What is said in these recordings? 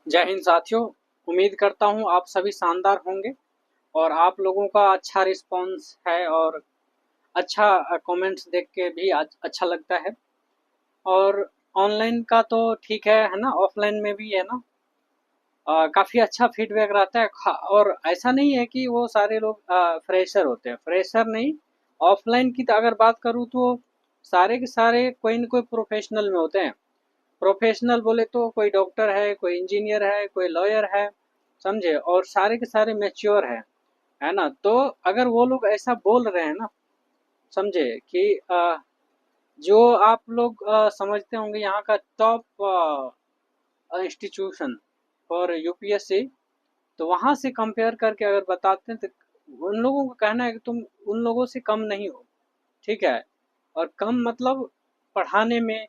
जय हिंद साथियों। उम्मीद करता हूँ आप सभी शानदार होंगे और आप लोगों का अच्छा रिस्पांस है और अच्छा कमेंट्स देख के भी अच्छा लगता है। और ऑनलाइन का तो ठीक है ना, ऑफलाइन में भी है ना। काफ़ी अच्छा फीडबैक रहता है। और ऐसा नहीं है कि वो सारे लोग फ्रेशर होते हैं, फ्रेशर नहीं। ऑफलाइन की तो अगर बात करूँ तो सारे के सारे कोई न कोई प्रोफेशनल में होते हैं। प्रोफेशनल बोले तो कोई डॉक्टर है, कोई इंजीनियर है, कोई लॉयर है, समझे, और सारे के सारे मैच्योर है ना। तो अगर वो लोग ऐसा बोल रहे हैं ना, समझे कि जो आप लोग समझते होंगे यहाँ का टॉप इंस्टीट्यूशन फॉर यूपीएससी, तो वहाँ से कंपेयर करके अगर बताते हैं तो उन लोगों का कहना है कि तुम उन लोगों से कम नहीं हो, ठीक है। और कम मतलब पढ़ाने में,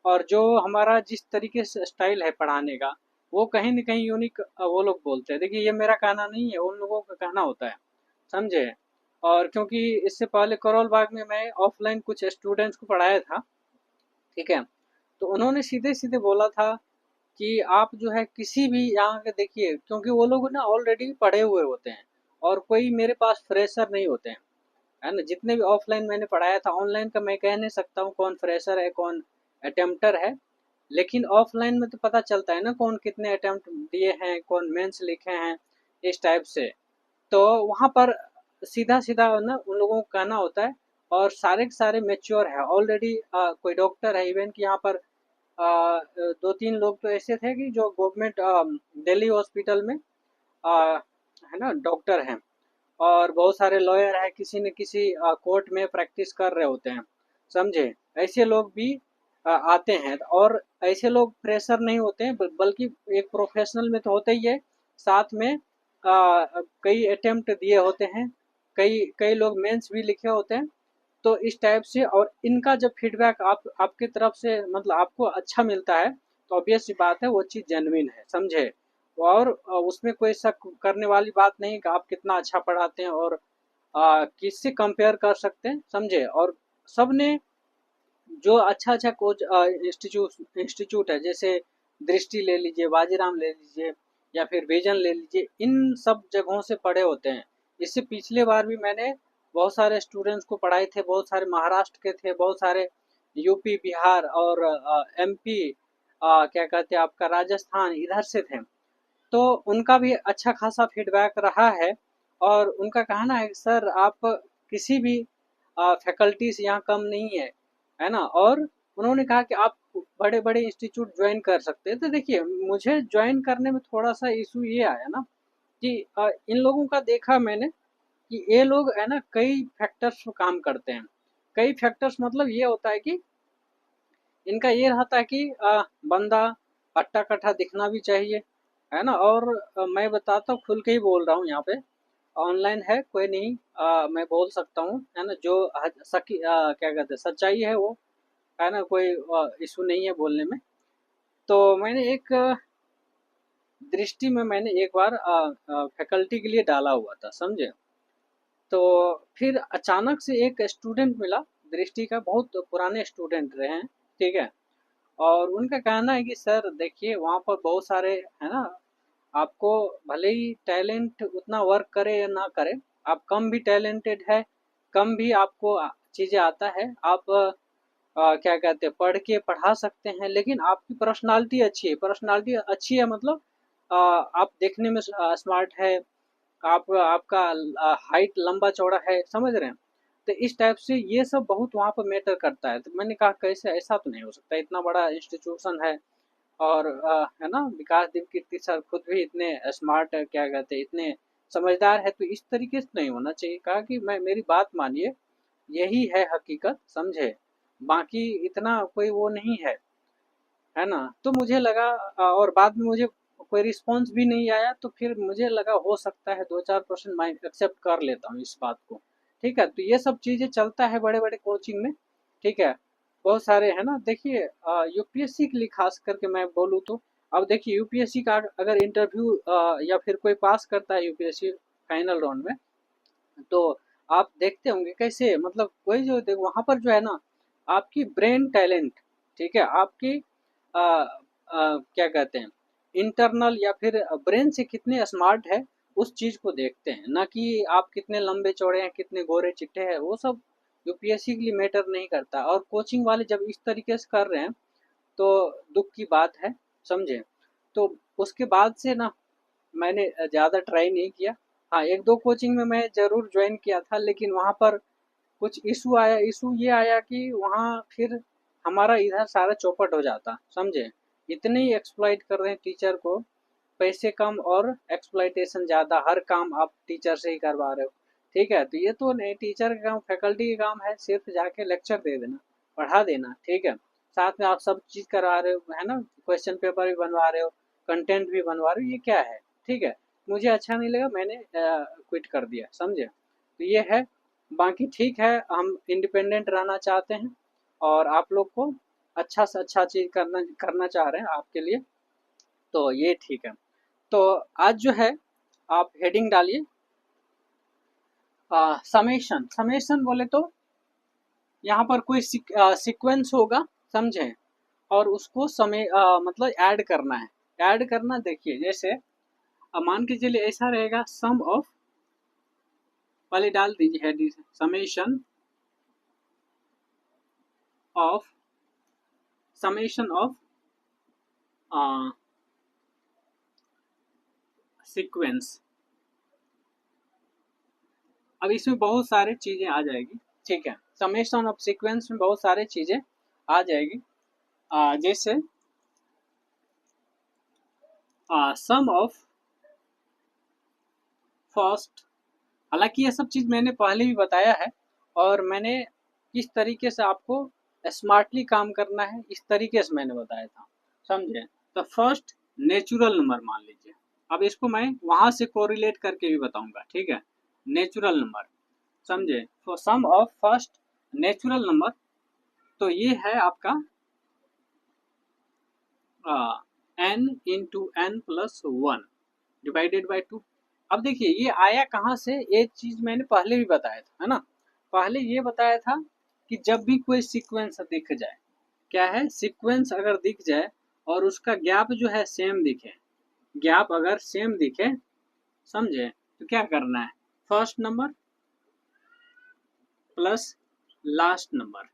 और जो हमारा जिस तरीके से स्टाइल है पढ़ाने का, वो कहीं न कहीं यूनिक वो लोग बोलते हैं। देखिए, ये मेरा कहना नहीं है, उन लोगों का कहना होता है, समझे। और क्योंकि इससे पहले करोल बाग में मैं ऑफलाइन कुछ स्टूडेंट्स को पढ़ाया था, ठीक है। तो उन्होंने सीधे-सीधे बोला था कि आप जो है किसी भी यहाँ के देखिए, क्योंकि वो लोग ना ऑलरेडी पढ़े हुए होते हैं और कोई मेरे पास फ्रेशर नहीं होते हैं, है ना। जितने भी ऑफलाइन मैंने पढ़ाया था, ऑनलाइन का मैं कह नहीं सकता हूँ कौन फ्रेशर है कौन अटेम्प्टर है। लेकिन ऑफलाइन में तो पता चलता है ना कौन कितने अटेम्प्ट दिए हैं, कौन मेंस लिखे हैं, इस टाइप से। तो वहाँ पर सीधा सीधा ना उन लोगों को कहना होता है। और सारे के सारे मेच्योर है ऑलरेडी। कोई डॉक्टर है, इवन कि यहाँ पर दो तीन लोग तो ऐसे थे कि जो गवर्नमेंट दिल्ली हॉस्पिटल में है ना डॉक्टर हैं। और बहुत सारे लॉयर हैं, किसी न किसी कोर्ट में प्रैक्टिस कर रहे होते हैं, समझे। ऐसे लोग भी आते हैं। और ऐसे लोग प्रेशर नहीं होते हैं, बल्कि एक प्रोफेशनल में तो होते ही है, साथ में कई अटेम्प्ट दिए होते हैं, कई कई लोग मेंस भी लिखे होते हैं। तो इस टाइप से, और इनका जब फीडबैक आपकी तरफ से मतलब आपको अच्छा मिलता है, तो ऑब्वियस सी बात है वो चीज़ जेन्युइन है, समझे। और उसमें कोई शक करने वाली बात नहीं कि आप कितना अच्छा पढ़ाते हैं और किससे कंपेयर कर सकते हैं, समझे। और सबने जो अच्छा अच्छा कोच इंस्टीट्यूट है, जैसे दृष्टि ले लीजिए, बाजीराम ले लीजिए, या फिर विजन ले लीजिए, इन सब जगहों से पढ़े होते हैं। इससे पिछले बार भी मैंने बहुत सारे स्टूडेंट्स को पढ़ाए थे, बहुत सारे महाराष्ट्र के थे, बहुत सारे यूपी बिहार और एमपी, क्या कहते हैं आपका राजस्थान, इधर से थे। तो उनका भी अच्छा खासा फीडबैक रहा है। और उनका कहना है कि सर आप किसी भी फैकल्टी से यहाँ कम नहीं है ना। और उन्होंने कहा कि आप बड़े बड़े इंस्टीट्यूट ज्वाइन कर सकते हैं। तो देखिए, मुझे ज्वाइन करने में थोड़ा सा इशू ये आया ना कि इन लोगों का देखा मैंने कि ये लोग है ना कई फैक्टर्स पर काम करते हैं। कई फैक्टर्स मतलब ये होता है कि इनका ये रहता है कि बंदा अट्टा कट्ठा दिखना भी चाहिए, है ना। और मैं बताता हूँ, खुल के ही बोल रहा हूँ यहाँ पे, ऑनलाइन है कोई नहीं, मैं बोल सकता हूँ, है ना। जो क्या कहते हैं सच्चाई है वो, है ना, कोई इशू नहीं है बोलने में। तो मैंने एक दृष्टि में मैंने एक बार फैकल्टी के लिए डाला हुआ था, समझे। तो फिर अचानक से एक स्टूडेंट मिला, दृष्टि का बहुत पुराने स्टूडेंट रहे हैं, ठीक है। और उनका कहना है कि सर देखिए, वहाँ पर बहुत सारे है ना, आपको भले ही टैलेंट उतना वर्क करे या ना करे, आप कम भी टैलेंटेड है, कम भी आपको चीज़ें आता है, आप क्या कहते हैं पढ़ के पढ़ा सकते हैं, लेकिन आपकी पर्सनालिटी अच्छी है। पर्सनालिटी अच्छी है मतलब आप देखने में स्मार्ट है, आप आपका हाइट लंबा चौड़ा है, समझ रहे हैं। तो इस टाइप से ये सब बहुत वहाँ पर मैटर करता है। तो मैंने कहा कैसे, ऐसा तो नहीं हो सकता, इतना बड़ा इंस्टीट्यूशन है। और है ना, विकास दिव्यकीर्ति सर खुद भी इतने स्मार्ट है, क्या कहते हैं इतने समझदार है, तो इस तरीके से नहीं होना चाहिए। कहा कि मैं मेरी बात मानिए, यही है हकीकत, समझे। बाकी इतना कोई वो नहीं है ना। तो मुझे लगा और बाद में मुझे कोई रिस्पॉन्स भी नहीं आया, तो फिर मुझे लगा हो सकता है 2-4% मैं एक्सेप्ट कर लेता हूँ इस बात को, ठीक है। तो ये सब चीज़ें चलता है बड़े बड़े कोचिंग में, ठीक है। बहुत सारे है ना, देखिए यूपीएससी के लिए खास करके मैं बोलूँ तो, अब देखिए यूपीएससी का अगर इंटरव्यू या फिर कोई पास करता है यूपीएससी फाइनल राउंड में, तो आप देखते होंगे कैसे, मतलब कोई जो देख वहाँ पर जो है ना, आपकी ब्रेन टैलेंट, ठीक है, आपकी क्या कहते हैं इंटरनल या फिर ब्रेन से कितने स्मार्ट है उस चीज को देखते हैं, ना कि आप कितने लंबे चौड़े हैं, कितने गोरे चिट्टे हैं। वो सब यूपीएससी के लिए मैटर नहीं करता। और कोचिंग वाले जब इस तरीके से कर रहे हैं तो दुख की बात है, समझे। तो उसके बाद से ना मैंने ज़्यादा ट्राई नहीं किया। हाँ, एक दो कोचिंग में मैं ज़रूर ज्वाइन किया था, लेकिन वहाँ पर कुछ इशू आया। इशू ये आया कि वहाँ फिर हमारा इधर सारा चौपट हो जाता, समझे। इतने ही एक्सप्लॉइट कर रहे हैं टीचर को, पैसे कम और एक्सप्लॉइटेशन ज़्यादा। हर काम आप टीचर से ही करवा रहे हो, ठीक है। तो ये तो नहीं टीचर का काम, फैकल्टी का काम है सिर्फ जाके लेक्चर दे देना, पढ़ा देना, ठीक है। साथ में आप सब चीज़ करवा रहे हो, है ना। क्वेश्चन पेपर भी बनवा रहे हो, कंटेंट भी बनवा रहे हो, ये क्या है, ठीक है। मुझे अच्छा नहीं लगा, मैंने क्विट कर दिया, समझे। तो ये है। बाकी ठीक है, हम इंडिपेंडेंट रहना चाहते हैं और आप लोग को अच्छा से अच्छा चीज़ करना करना चाह रहे हैं आपके लिए, तो ये ठीक है। तो आज जो है आप हेडिंग डालिए समेशन। समेशन बोले तो यहाँ पर कोई सीक्वेंस होगा, समझे, और उसको समय मतलब ऐड करना है। ऐड करना, देखिए जैसे मान के चलिए ऐसा रहेगा, सम ऑफ, पहले डाल दीजिए heading, summation of, summation of sequence. अब इसमें बहुत सारे चीजें आ जाएगी, ठीक है। समेशन ऑफ सीक्वेंस में बहुत सारे चीजें आ जाएगी, जैसे सम ऑफ फर्स्ट। हालांकि ये सब चीज मैंने पहले भी बताया है, और मैंने किस तरीके से आपको स्मार्टली काम करना है इस तरीके से मैंने बताया था, समझे। तो फर्स्ट नेचुरल नंबर मान लीजिए। अब इसको मैं वहां से कोरिलेट करके भी बताऊंगा, ठीक है। नेचुरल नंबर, समझे। तो sum of first natural number, तो ये है आपका n into N plus one divided by two. अब देखिए ये आया कहाँ से, ये चीज मैंने पहले भी बताया था, है ना। पहले ये बताया था कि जब भी कोई सीक्वेंस दिख जाए, क्या है, सीक्वेंस अगर दिख जाए और उसका गैप जो है सेम दिखे, गैप अगर सेम दिखे, समझे, तो क्या करना है, first number plus last number,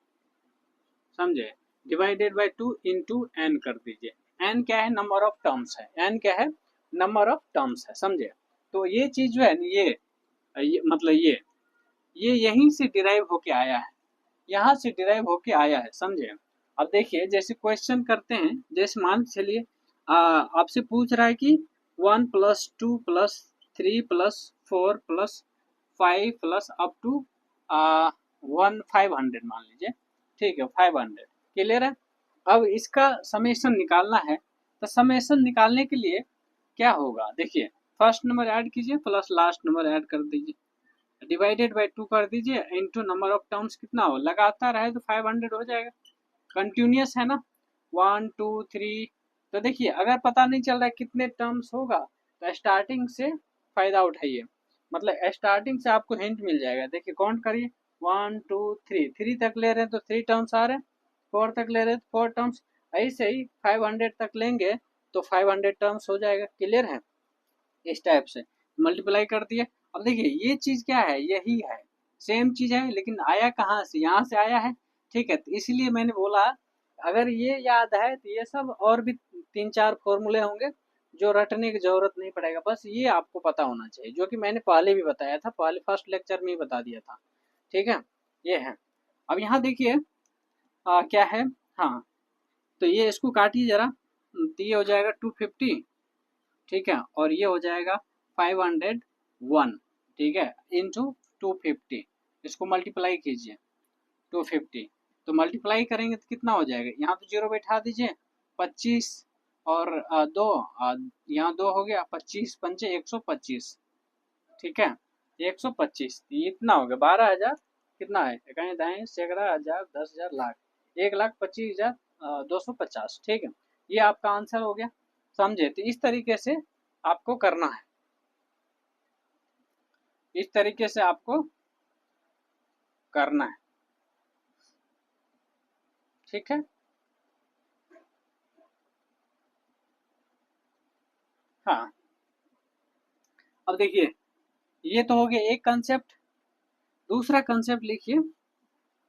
समझे, divided by two into N कर दीजिए। एन क्या है, नंबर ऑफ टर्म्स है। एन क्या है, नंबर ऑफ टर्म्स है, समझे। तो ये चीज जो है ये मतलब ये यहीं से डिराइव होके आया है, यहाँ से डिराइव होके आया है, समझे। अब देखिए जैसे क्वेश्चन करते हैं, जैसे मान के चलिए आपसे पूछ रहा है कि 1+2+3+4+5 अप टू 500 मान लीजिए, ठीक है, 500, क्लियर है। अब इसका समेशन निकालना है, तो समेशन निकालने के लिए क्या होगा, देखिए फर्स्ट नंबर ऐड कीजिए प्लस लास्ट नंबर ऐड कर दीजिए, डिवाइडेड बाई टू कर दीजिए, इंटू नंबर ऑफ टर्म्स कितना हो, लगातार है तो 500 हो जाएगा, कंटिन्यूस है ना, 1 2 3। तो देखिए अगर पता नहीं चल रहा है कितने टर्म्स होगा, तो स्टार्टिंग से फायदा उठाइए, मतलब स्टार्टिंग से आपको हिंट मिल जाएगा। देखिए काउंट करिए, 1 2 3, 3 तक ले रहे हैं तो 3 टर्म्स आ रहे हैं, 4 तक ले रहे हैं तो 4 टर्म्स, ऐसे ही 500 तक लेंगे तो 500 टर्म्स हो जाएगा, क्लियर है। इस टाइप से मल्टीप्लाई कर दिए। अब देखिए ये चीज क्या है, यही है, सेम चीज है, लेकिन आया कहाँ से, यहाँ से आया है, ठीक है। तो इसलिए मैंने बोला अगर ये याद है तो ये सब और भी 3 4 फॉर्मूले होंगे जो रटने की जरूरत नहीं पड़ेगा, बस ये आपको पता होना चाहिए, जो कि मैंने पहले भी बताया था, पहले फर्स्ट लेक्चर में ही बता दिया था, ठीक है। ये है। अब यहाँ देखिए क्या है, हाँ, तो ये इसको काटिए जरा, तो ये हो जाएगा 250, ठीक है, और ये हो जाएगा 501, ठीक है, इंटू 250, इसको मल्टीप्लाई कीजिए 250, तो मल्टीप्लाई करेंगे तो कितना हो जाएगा, यहाँ तो जीरो बैठा दीजिए, 25 और दो, यहाँ दो हो गया, 25 पंचे 125, ठीक है, 125, ये इतना हो गया 12,000, कितना है, इकाई दाएं सैकड़ा हजार 10,000 लाख, 1,25,250, ठीक है। ये आपका आंसर हो गया, समझे। तो इस तरीके से आपको करना है, इस तरीके से आपको करना है, ठीक है। हाँ, अब देखिए ये तो हो गया एक कंसेप्ट। दूसरा कंसेप्ट लिखिए।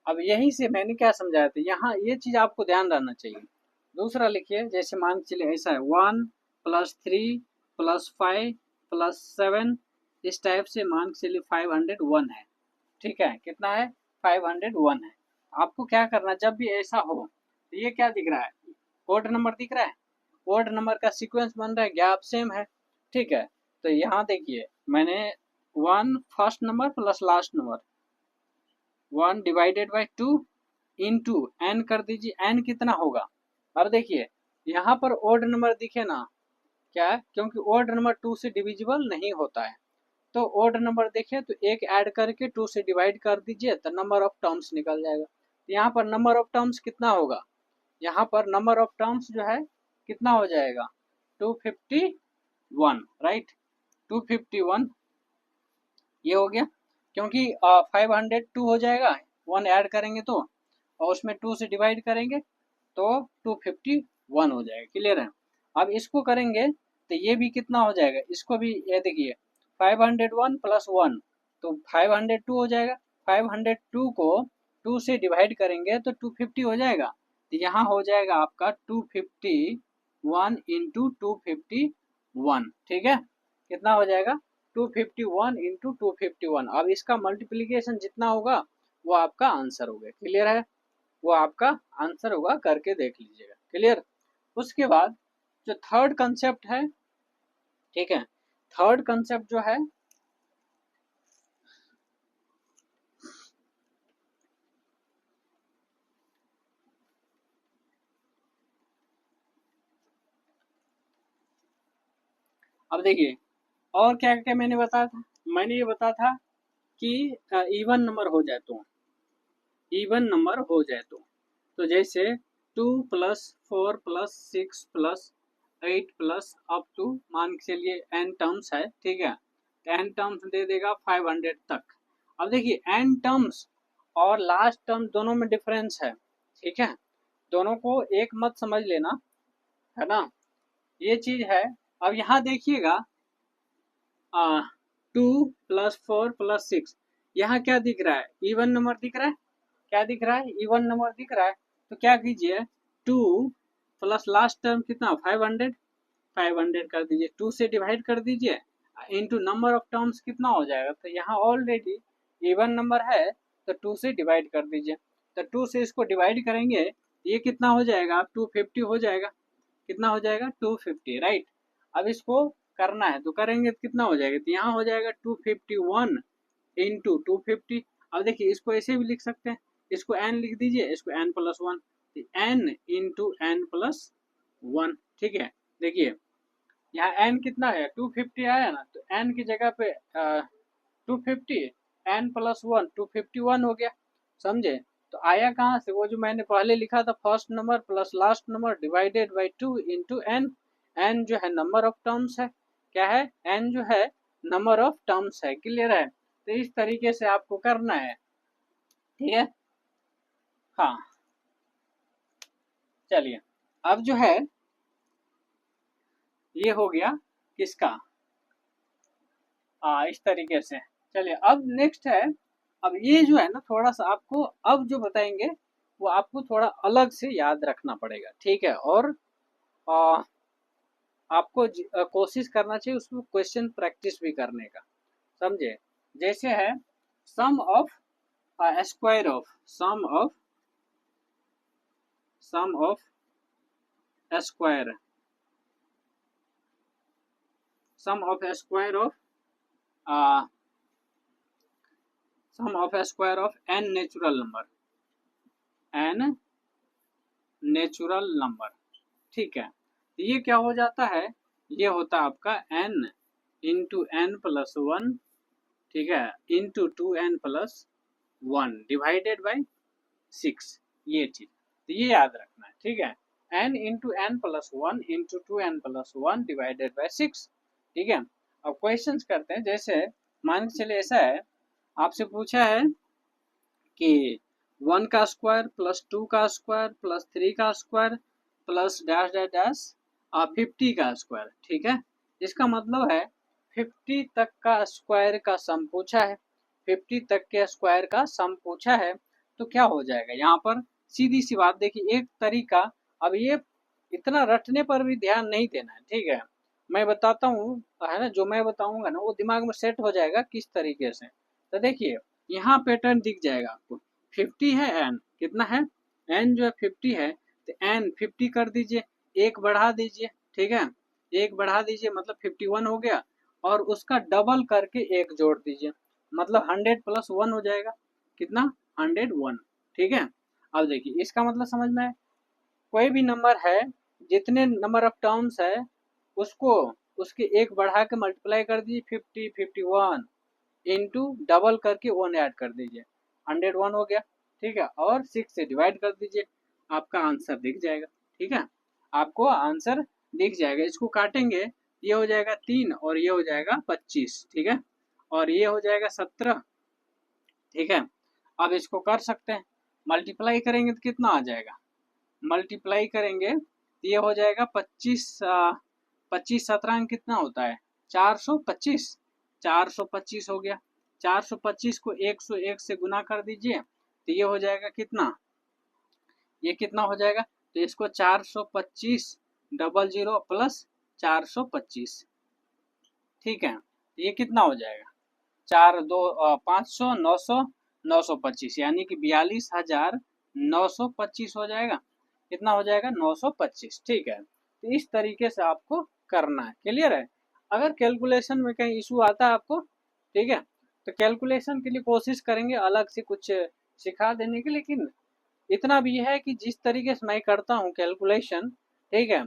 अब यही से मैंने क्या समझाया था, यहाँ ये चीज आपको ध्यान रहना चाहिए। दूसरा लिखिए, जैसे मान के चलिए ऐसा है 1 + 3 + 5 + 7, इस टाइप से मान के चलिए 501 है। ठीक है, कितना है? 501 है। आपको क्या करना, जब भी ऐसा हो तो ये क्या दिख रहा है, ओड नंबर दिख रहा है, ओड नंबर का सीक्वेंस बन रहा है, गैप सेम है। ठीक है, तो यहाँ देखिए मैंने 1 first number plus last number 1/2 into N कर दीजिए, एन कितना होगा। अब देखिए यहाँ पर ओड नंबर दिखे ना, क्या है, क्योंकि ओड नंबर 2 से डिविजिबल नहीं होता है। तो ओड नंबर देखे तो एक ऐड करके 2 से डिवाइड कर दीजिए तो नंबर ऑफ टर्म्स निकल जाएगा। यहाँ पर नंबर ऑफ टर्म्स कितना होगा, यहाँ पर नंबर ऑफ टर्म्स जो है कितना हो जाएगा, 251, राइट। 251 ये हो गया, क्योंकि 502 हो जाएगा, 1 ऐड करेंगे तो, और उसमें 2 से डिवाइड करेंगे तो 251 हो जाएगा। क्लियर है। अब इसको करेंगे तो ये भी कितना हो जाएगा, इसको भी ये देखिए 501 + 1 तो 502 हो जाएगा। 502 को 2 से डिवाइड करेंगे तो 250 हो जाएगा। तो यहाँ हो जाएगा आपका 251 इंटू 251। ठीक है, कितना हो जाएगा, 251 इंटू 251। अब इसका मल्टीप्लीकेशन जितना होगा वो आपका आंसर होगा। क्लियर है, वो आपका आंसर होगा, करके देख लीजिएगा। क्लियर। उसके बाद जो थर्ड कंसेप्ट है, ठीक है, थर्ड कंसेप्ट जो है, अब देखिए और क्या क्या मैंने बताया था, मैंने ये बताया था कि इवन नंबर हो जाए तो, इवन नंबर हो जाए तो जैसे 2 + 4 + 6 + 8 प्लस अप टू मान के चलिए एन टर्म्स है। ठीक है, एन टर्म्स दे देगा 500 तक। अब देखिए एन टर्म्स और लास्ट टर्म दोनों में डिफरेंस है। ठीक है, दोनों को एक मत समझ लेना, है ना, ये चीज है। अब यहाँ देखिएगा 2 + 4 + 6, यहाँ क्या दिख रहा है, इवन नंबर दिख रहा है, क्या दिख रहा है, इवन नंबर दिख रहा है। तो क्या कीजिए, 2 प्लस लास्ट टर्म कितना 500, 500 कर दीजिए, 2 से डिवाइड कर दीजिए इनटू नंबर ऑफ टर्म्स कितना हो जाएगा। तो यहाँ ऑलरेडी इवन नंबर है तो 2 से डिवाइड कर दीजिए, तो 2 से इसको डिवाइड करेंगे ये कितना हो जाएगा, 250 हो जाएगा। कितना हो जाएगा, 250, राइट। अब इसको करना है तो करेंगे तो कितना हो जाएगा, तो यहाँ हो जाएगा 251 इंटू 250। अब देखिए इसको ऐसे भी लिख सकते हैं, इसको n लिख दीजिए, इसको n+1, n इंटू n+1। ठीक है, देखिए यहाँ n कितना है, 250 आया ना, तो n की जगह पे 250, n+1 251 हो गया। समझे, तो आया कहाँ से, वो जो मैंने पहले लिखा था, first number plus last number divided by 2 into n। n जो है नंबर ऑफ टर्म्स है, क्या है, n जो है नंबर ऑफ टर्म्स है। क्लियर है, तो इस तरीके से आपको करना है। ठीक है, हाँ, चलिए अब जो है ये हो गया किसका, इस तरीके से। चलिए अब नेक्स्ट है, अब ये जो है ना थोड़ा सा आपको अब जो बताएंगे वो आपको थोड़ा अलग से याद रखना पड़ेगा। ठीक है, और आ, आपको कोशिश करना चाहिए उसमें क्वेश्चन प्रैक्टिस भी करने का। समझे, जैसे है sum of square of sum of square sum of square of sum of square of n natural number, n natural number. ठीक है, तो ये क्या हो जाता है, ये होता है आपका n इंटू n+1, ठीक है, इंटू 2n+1 डिवाइडेड बाई 6, ये चीज तो ये याद रखना है। ठीक है, n into n+1 into 2n+1 divided by 6। ठीक है, अब क्वेश्चंस करते हैं। जैसे मान के चलिए ऐसा है, आपसे पूछा है कि 1 का स्क्वायर प्लस 2 का स्क्वायर प्लस 3 का square plus dash dash dash 50 का स्क्वायर। ठीक है, इसका मतलब है 50 तक का स्क्वायर का सम पूछा है, 50 तक के स्क्वायर का सम पूछा है। तो क्या हो जाएगा यहाँ पर, सीधी सी बात देखिए एक तरीका। अब ये इतना रटने पर भी ध्यान नहीं देना है, ठीक है। मैं बताता हूँ, है ना, जो मैं बताऊंगा ना वो दिमाग में सेट हो जाएगा किस तरीके से। तो देखिए यहाँ पैटर्न दिख जाएगा आपको, 50 है, एन कितना है, एन जो है 50 है, तो एन 50 कर दीजिए, एक बढ़ा दीजिए, ठीक है, एक बढ़ा दीजिए मतलब 51 हो गया, और उसका डबल करके एक जोड़ दीजिए, मतलब 100 प्लस 1 हो जाएगा, कितना, 101, ठीक है। अब देखिए इसका मतलब समझ में आया, कोई भी नंबर है, जितने नंबर ऑफ टर्म्स है उसको, उसके एक बढ़ा के मल्टीप्लाई कर दीजिए, 50 51 इंटू डबल करके 1 ऐड कर दीजिए, 101 हो गया, ठीक है, और 6 से डिवाइड कर दीजिए, आपका आंसर दिख जाएगा, ठीक है, आपको आंसर दिख जाएगा। इसको काटेंगे, ये हो जाएगा 3 और ये हो जाएगा 25, ठीक है, और ये हो जाएगा 17, ठीक है। अब इसको कर सकते हैं, मल्टीप्लाई करेंगे तो कितना आ जाएगा, मल्टीप्लाई करेंगे तो ये हो जाएगा 25, 25 17 कितना होता है, 425, 425 हो गया, 425 को 101 से गुना कर दीजिए तो ये हो जाएगा कितना, ये कितना हो जाएगा, तो इसको 425 डबल जीरो प्लस 425, ठीक है, तो ये कितना हो जाएगा, 500 925, यानी कि 42,925 हो जाएगा, कितना हो जाएगा, 925, ठीक है। तो इस तरीके से आपको करना है, क्लियर है। अगर कैलकुलेशन में कहीं इशू आता है आपको, ठीक है, तो कैलकुलेशन के लिए कोशिश करेंगे अलग से कुछ सिखा देने की, लेकिन इतना भी है कि जिस तरीके से मैं करता हूँ कैलकुलेशन, ठीक है,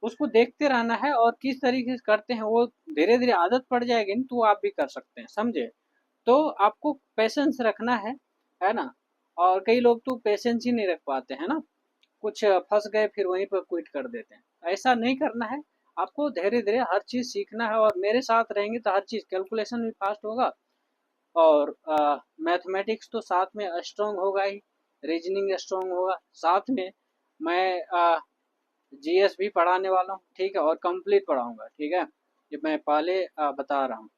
उसको देखते रहना है, और किस तरीके से करते हैं वो धीरे धीरे आदत पड़ जाएगी ना, तो आप भी कर सकते हैं, समझे। तो आपको पेशेंस रखना है ना, और कई लोग तो पेशेंस ही नहीं रख पाते हैं ना, कुछ फंस गए फिर वहीं पर क्विट कर देते हैं, ऐसा नहीं करना है। आपको धीरे धीरे हर चीज़ सीखना है, और मेरे साथ रहेंगे तो हर चीज़ कैलकुलेशन भी फास्ट होगा, और मैथमेटिक्स तो साथ में स्ट्रॉन्ग होगा ही, रीजनिंग स्ट्रॉन्ग होगा साथ में। मैं जीएस भी पढ़ाने वाला हूँ, ठीक है, और कंप्लीट पढ़ाऊंगा, ठीक है, ये मैं पहले बता रहा हूँ,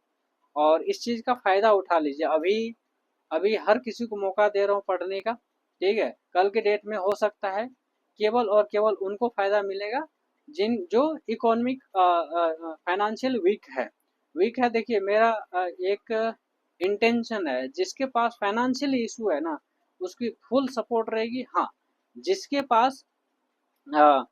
और इस चीज़ का फ़ायदा उठा लीजिए। अभी अभी हर किसी को मौका दे रहा हूँ पढ़ने का, ठीक है, कल के डेट में हो सकता है केवल और केवल उनको फ़ायदा मिलेगा जिन जो इकोनॉमिक फाइनेंशियल वीक है। देखिए मेरा एक इंटेंशन है, जिसके पास फाइनेंशियल इशू है ना उसकी फुल सपोर्ट रहेगी, हाँ, जिसके पास अ,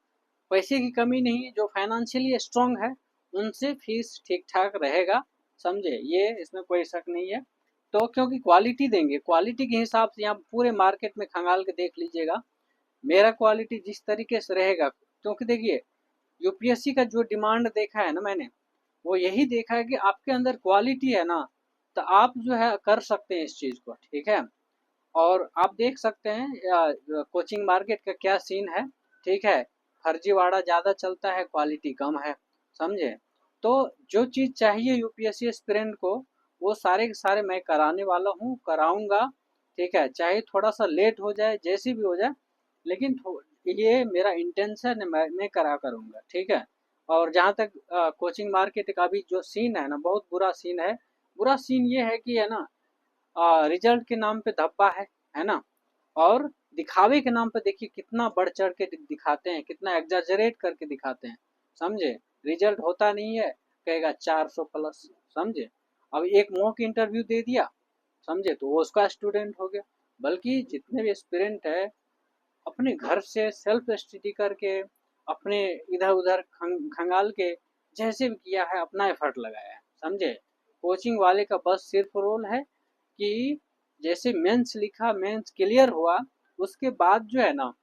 पैसे की कमी नहीं है, जो फाइनेंशियली स्ट्रांग है, उनसे फीस ठीक ठाक रहेगा, समझे, ये इसमें कोई शक नहीं है। तो क्योंकि क्वालिटी देंगे, क्वालिटी के हिसाब से यहाँ पूरे मार्केट में खंगाल के देख लीजिएगा, मेरा क्वालिटी जिस तरीके से रहेगा, क्योंकि देखिए यूपीएससी का जो डिमांड देखा है ना मैंने, वो यही देखा है कि आपके अंदर क्वालिटी है ना, तो आप जो है कर सकते हैं इस चीज़ को, ठीक है। और आप देख सकते हैं कोचिंग मार्केट का क्या सीन है, ठीक है, फर्जीवाड़ा ज़्यादा चलता है, क्वालिटी कम है, समझे। तो जो चीज़ चाहिए यूपीएससी एस्पिरेंट को, वो सारे के सारे मैं कराने वाला हूँ, कराऊंगा, ठीक है, चाहे थोड़ा सा लेट हो जाए, जैसी भी हो जाए, लेकिन ये मेरा इंटेंशन है, मैं करा करूँगा, ठीक है। और जहाँ तक कोचिंग मार्केट का भी जो सीन है ना, बहुत बुरा सीन है। बुरा सीन ये है कि है ना, रिजल्ट के नाम पे धब्बा है ना, और दिखावे के नाम पे देखिए कितना बढ़ चढ़ के दिखाते हैं, कितना एग्जैजरेट करके दिखाते हैं, समझे। रिजल्ट होता नहीं है, कहेगा 400 प्लस, समझे। अब एक मॉक इंटरव्यू दे दिया, समझे, तो वो उसका स्टूडेंट हो गया। बल्कि जितने भी एस्पिरेंट है, अपने घर से सेल्फ स्टडी करके, अपने इधर उधर खंगाल के, जैसे भी किया है, अपना एफर्ट लगाया है, समझे। कोचिंग वाले का बस सिर्फ रोल है कि जैसे मेंस लिखा, मेंस क्लियर हुआ, उसके बाद जो है ना,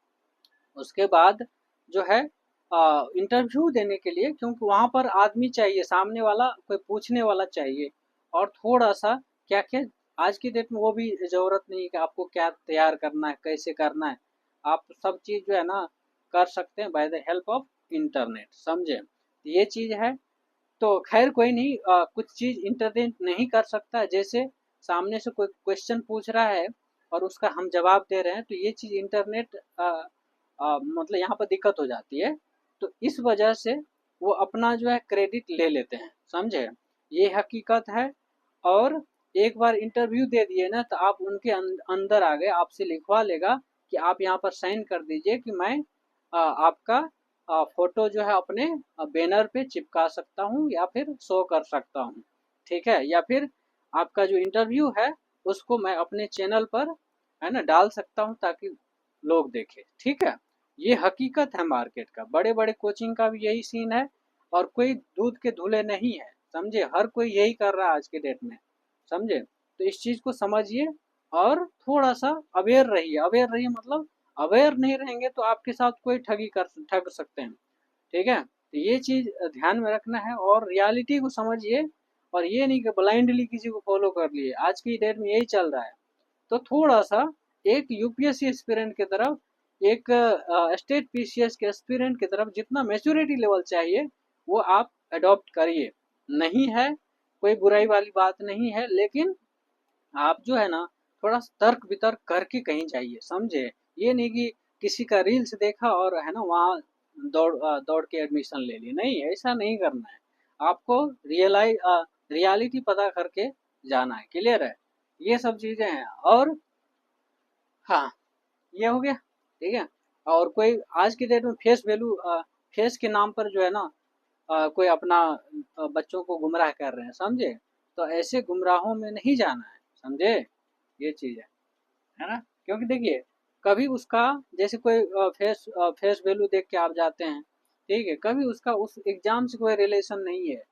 उसके बाद जो है इंटरव्यू देने के लिए, क्योंकि वहाँ पर आदमी चाहिए, सामने वाला कोई पूछने वाला चाहिए, और थोड़ा सा क्या क्या, आज की डेट में वो भी ज़रूरत नहीं है कि आपको क्या तैयार करना है, कैसे करना है, आप सब चीज़ जो है ना कर सकते हैं by the help of internet, समझे। ये चीज़ है। तो खैर कोई नहीं, कुछ चीज़ इंटरनेट नहीं कर सकता, जैसे सामने से कोई क्वेश्चन पूछ रहा है और उसका हम जवाब दे रहे हैं, तो ये चीज़ इंटरनेट मतलब यहाँ पर दिक्कत हो जाती है। तो इस वजह से वो अपना जो है क्रेडिट ले लेते हैं, समझे, ये हकीकत है। और एक बार इंटरव्यू दे दिए ना तो आप उनके अंदर आ गए, आपसे लिखवा लेगा कि आप यहाँ पर साइन कर दीजिए कि मैं आपका फोटो जो है अपने बैनर पे चिपका सकता हूँ या फिर शो कर सकता हूँ, ठीक है, या फिर आपका जो इंटरव्यू है उसको मैं अपने चैनल पर है ना डाल सकता हूँ ताकि लोग देखें, ठीक है। ये हकीकत है मार्केट का, बड़े बड़े कोचिंग का भी यही सीन है। और कोई दूध के धुले नहीं है, समझे, हर कोई यही कर रहा है आज के डेट में, समझे। तो इस चीज को समझिए और थोड़ा सा अवेयर रहिए, अवेयर रहिए मतलब अवेयर नहीं रहेंगे तो आपके साथ कोई ठग सकते हैं, ठीक है। तो ये चीज ध्यान में रखना है और रियलिटी को समझिए। और ये नहीं कि ब्लाइंडली किसी को फॉलो कर लिए, आज की डेट में यही चल रहा है। तो थोड़ा सा एक यूपीएससी एस्पिरेंट की तरफ, एक स्टेट पीसीएस के एस्पिरेंट की तरफ जितना मैच्योरिटी लेवल चाहिए वो आप अडॉप्ट करिए। नहीं है कोई बुराई वाली बात नहीं है, लेकिन आप जो है ना थोड़ा तर्क वितर्क करके कहीं जाइए, समझे। ये नहीं कि किसी का रील्स देखा और है ना वहाँ दौड़ के एडमिशन ले ली, नहीं, ऐसा नहीं करना है। आपको रियलिटी पता करके जाना है, क्लियर है, ये सब चीजें हैं। और हाँ, ये हो गया, ठीक है। और कोई आज की डेट में फेस वैल्यू, फेस के नाम पर जो है ना कोई अपना बच्चों को गुमराह कर रहे हैं, समझे। तो ऐसे गुमराहों में नहीं जाना है, समझे, ये चीज है ना। क्योंकि देखिए कभी उसका जैसे कोई फेस वैल्यू देख के आप जाते हैं, ठीक है, कभी उसका उस एग्जाम से कोई रिलेशन नहीं है,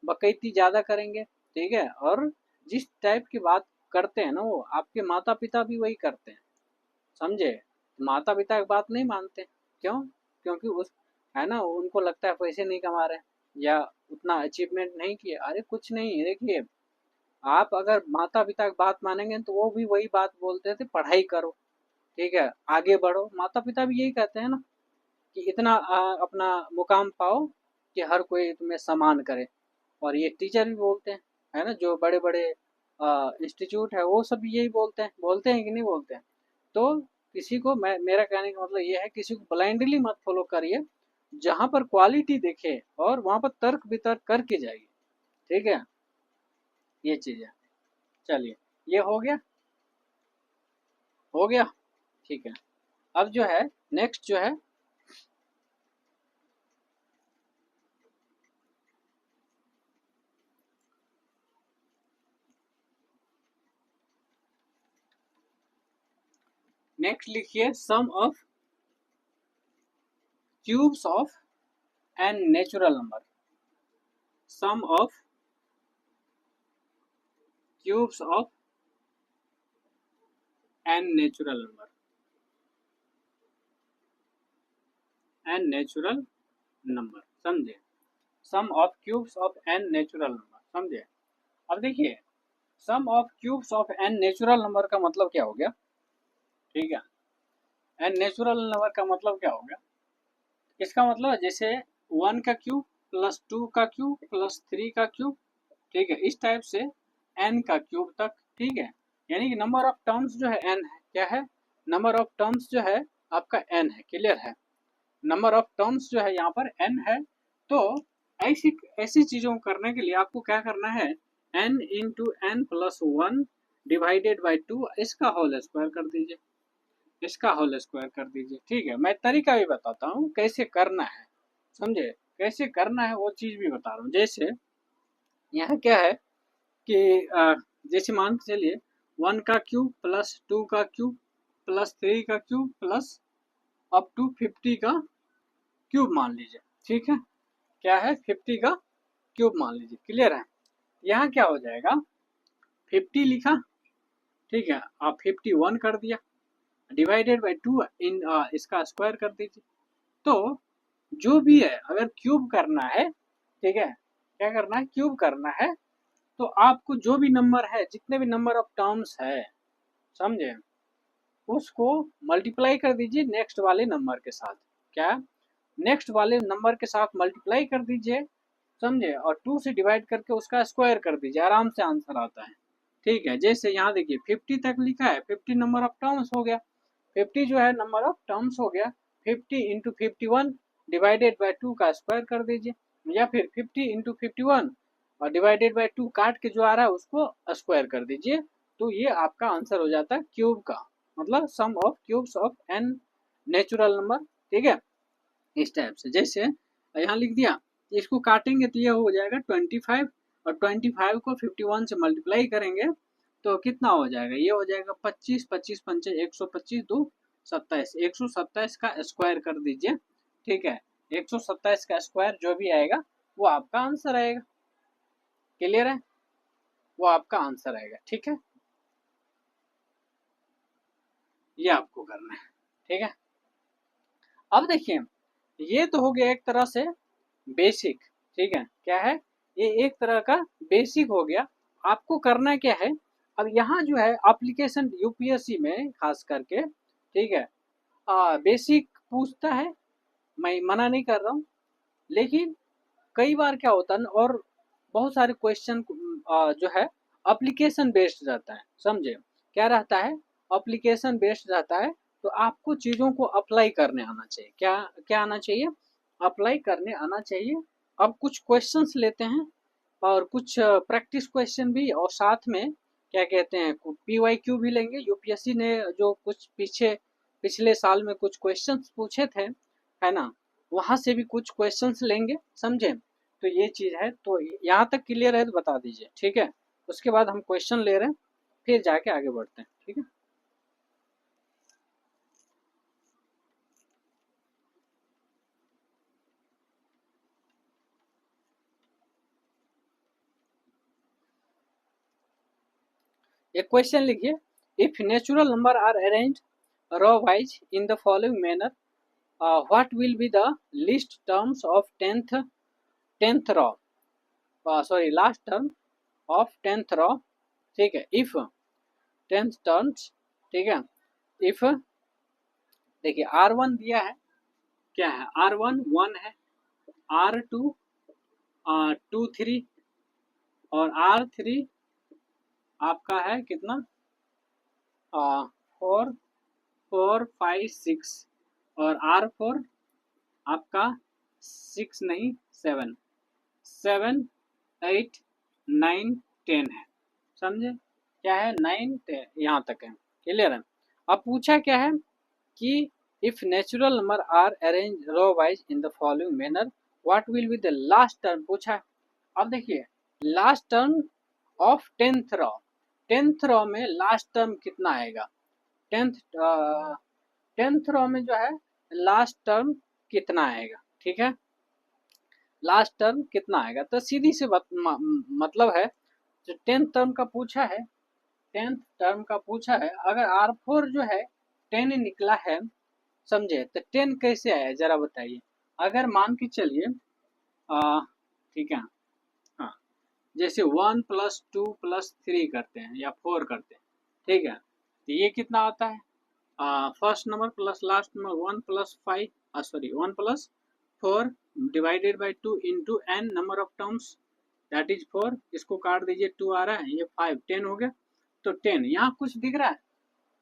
बकैती ज्यादा करेंगे, ठीक है। और जिस टाइप की बात करते हैं ना वो आपके माता पिता भी वही करते हैं, समझे। माता पिता की बात नहीं मानते, क्यों, क्योंकि उस है ना उनको लगता है पैसे नहीं कमा रहे या उतना अचीवमेंट नहीं किए। अरे कुछ नहीं, देखिए आप अगर माता पिता की बात मानेंगे तो वो भी वही बात बोलते थे, पढ़ाई करो, ठीक है, आगे बढ़ो। माता पिता भी यही कहते हैं ना कि इतना अपना मुकाम पाओ कि हर कोई तुम्हें सम्मान करे। और ये टीचर भी बोलते हैं, है ना, जो बड़े बड़े इंस्टीट्यूट है वो सब भी यही बोलते हैं कि नहीं बोलते हैं। तो किसी को मैं, मेरा कहने का मतलब ये है किसी को ब्लाइंडली मत फॉलो करिए, जहां पर क्वालिटी देखे और वहां पर तर्क वितर्क करके जाइए, ठीक है, ये चीज है। चलिए, ये हो गया, ठीक है। अब जो है नेक्स्ट जो है नेक्स्ट लिखिए sum of cubes of N natural number. Sum of cubes of N natural number, N natural number, समझे। Sum of cubes of N natural number, समझे। अब देखिए sum of cubes of N natural number का मतलब क्या हो गया, ठीक है। एन नेचुरल नंबर का मतलब क्या हो गया, इसका मतलब जैसे 1 का क्यूब प्लस 2 का क्यूब प्लस 3 का क्यूब, ठीक है, इस टाइप से एन का क्यूब तक, ठीक है। यानी कि नंबर ऑफ टर्म्स जो है एन है, क्या है, नंबर ऑफ टर्म्स जो है आपका एन है, क्लियर है। नंबर ऑफ टर्म्स जो है यहाँ पर एन है। तो ऐसी ऐसी चीजों को करने के लिए आपको क्या करना है, N into N plus one divided by two, इसका होल स्क्वायर कर दीजिए, इसका होल स्क्वायर कर दीजिए, ठीक है। मैं तरीका भी बताता हूँ कैसे करना है, समझे, कैसे करना है वो चीज भी बता रहा हूँ। जैसे यहाँ क्या है कि जैसे मान के चलिए 1 का क्यूब प्लस 2 का क्यूब प्लस 3 का क्यूब प्लस अप टू 50 का क्यूब मान लीजिए, ठीक है। क्या है, 50 का क्यूब मान लीजिए, क्लियर है। यहाँ क्या हो जाएगा, 50 लिखा, ठीक है, आप 51 कर दिया डिवाइडेड बाई टू, इन इसका स्क्वायर कर दीजिए। तो जो भी है अगर क्यूब करना है, ठीक है, क्या करना है, क्यूब करना है, तो आपको जो भी नंबर है, जितने भी नंबर ऑफ टर्म्स है, समझे, उसको मल्टीप्लाई कर दीजिए नेक्स्ट वाले नंबर के साथ। क्या, नेक्स्ट वाले नंबर के साथ मल्टीप्लाई कर दीजिए, समझे, और 2 से डिवाइड करके उसका स्क्वायर कर दीजिए, आराम से आंसर आता है, ठीक है। जैसे यहाँ देखिए 50 तक लिखा है, 50 नंबर ऑफ टर्म्स हो गया, 50 जो है नंबर ऑफ टर्म्स हो गया, 50 इंटू 51 डिवाइडेड बाई 2 का स्क्वायर कर दीजिए, या फिर 50 इंटू 51 और डिवाइडेड बाय 2 काट के जो आ रहा है उसको स्क्वायर कर दीजिए, तो ये आपका आंसर हो जाता है क्यूब का, मतलब sum of cubes of N natural number. ठीक है, इस टाइप से जैसे यहाँ लिख दिया, इसको काटेंगे तो ये हो जाएगा 25 और 25 को 51 से मल्टीप्लाई करेंगे तो कितना हो जाएगा, ये हो जाएगा 25, 25 पंचे 125, 2 27, 127 का स्क्वायर कर दीजिए। ठीक है, 127 का स्क्वायर जो भी आएगा वो आपका आंसर आएगा। क्लियर है, वो आपका आंसर आएगा। ठीक है, ये आपको करना है। ठीक है, अब देखिए ये तो हो गया एक तरह से बेसिक। ठीक है, क्या है ये, एक तरह का बेसिक हो गया। आपको करना क्या है, अब यहाँ जो है एप्लीकेशन यूपीएससी में खास करके, ठीक है, बेसिक पूछता है, मैं मना नहीं कर रहा हूँ, लेकिन कई बार क्या होता है ना, और बहुत सारे क्वेश्चन जो है एप्लीकेशन बेस्ड रहता है, समझे, क्या रहता है, एप्लीकेशन बेस्ड रहता है। तो आपको चीज़ों को अप्लाई करने आना चाहिए, क्या क्या आना चाहिए, अप्लाई करने आना चाहिए। अब कुछ क्वेश्चंस लेते हैं और कुछ प्रैक्टिस क्वेश्चन भी, और साथ में क्या कहते हैं पीवाईक्यू भी लेंगे। यूपीएससी ने जो कुछ पिछले साल में कुछ क्वेश्चंस पूछे थे, है ना, वहां से भी कुछ क्वेश्चंस लेंगे, समझे। तो ये चीज है, तो यहाँ तक क्लियर है तो बता दीजिए। ठीक है, उसके बाद हम क्वेश्चन ले रहे हैं, फिर जाके आगे बढ़ते हैं। ठीक है, एक क्वेश्चन लिखिए, if natural number are arrange row wise in the following manner, what will be the least terms of 10th row, sorry last term of 10th row। ठीक है, if 10th terms, ठीक है, if देखिए R1 दिया है, क्या है, R1 1 है, R2 2 3 और R3 आपका है कितना, 4 4 5 6 और R4 आपका 6 नहीं 7, 7 8 9 10 है, समझे, क्या है 9 10 यहाँ तक है। क्लियर है, अब पूछा क्या है कि if natural number are arrange row wise in the following manner what will be the last term पूछा है। अब देखिए लास्ट टर्म ऑफ 10th रो में लास्ट टर्म कितना आएगा, 10th रो में जो है लास्ट टर्म कितना आएगा। ठीक है, लास्ट टर्म कितना आएगा, तो सीधी से मतलब है, जो 10th टर्म का पूछा है, 10th टर्म का पूछा है, अगर R4 जो है 10 निकला है, समझे, तो 10 कैसे आया जरा बताइए। अगर मान के चलिए ठीक है, हाँ, जैसे 1 + 2 + 3 करते हैं या 4 करते हैं, ठीक है, तो ये कितना आता है, first number plus last number 1 + 5 sorry 1 + 4 divided by 2 into N number of terms that is 4, इसको काट दीजिए, 2 आ रहा है, ये 5 10 हो गया। तो 10 यहाँ कुछ दिख रहा है,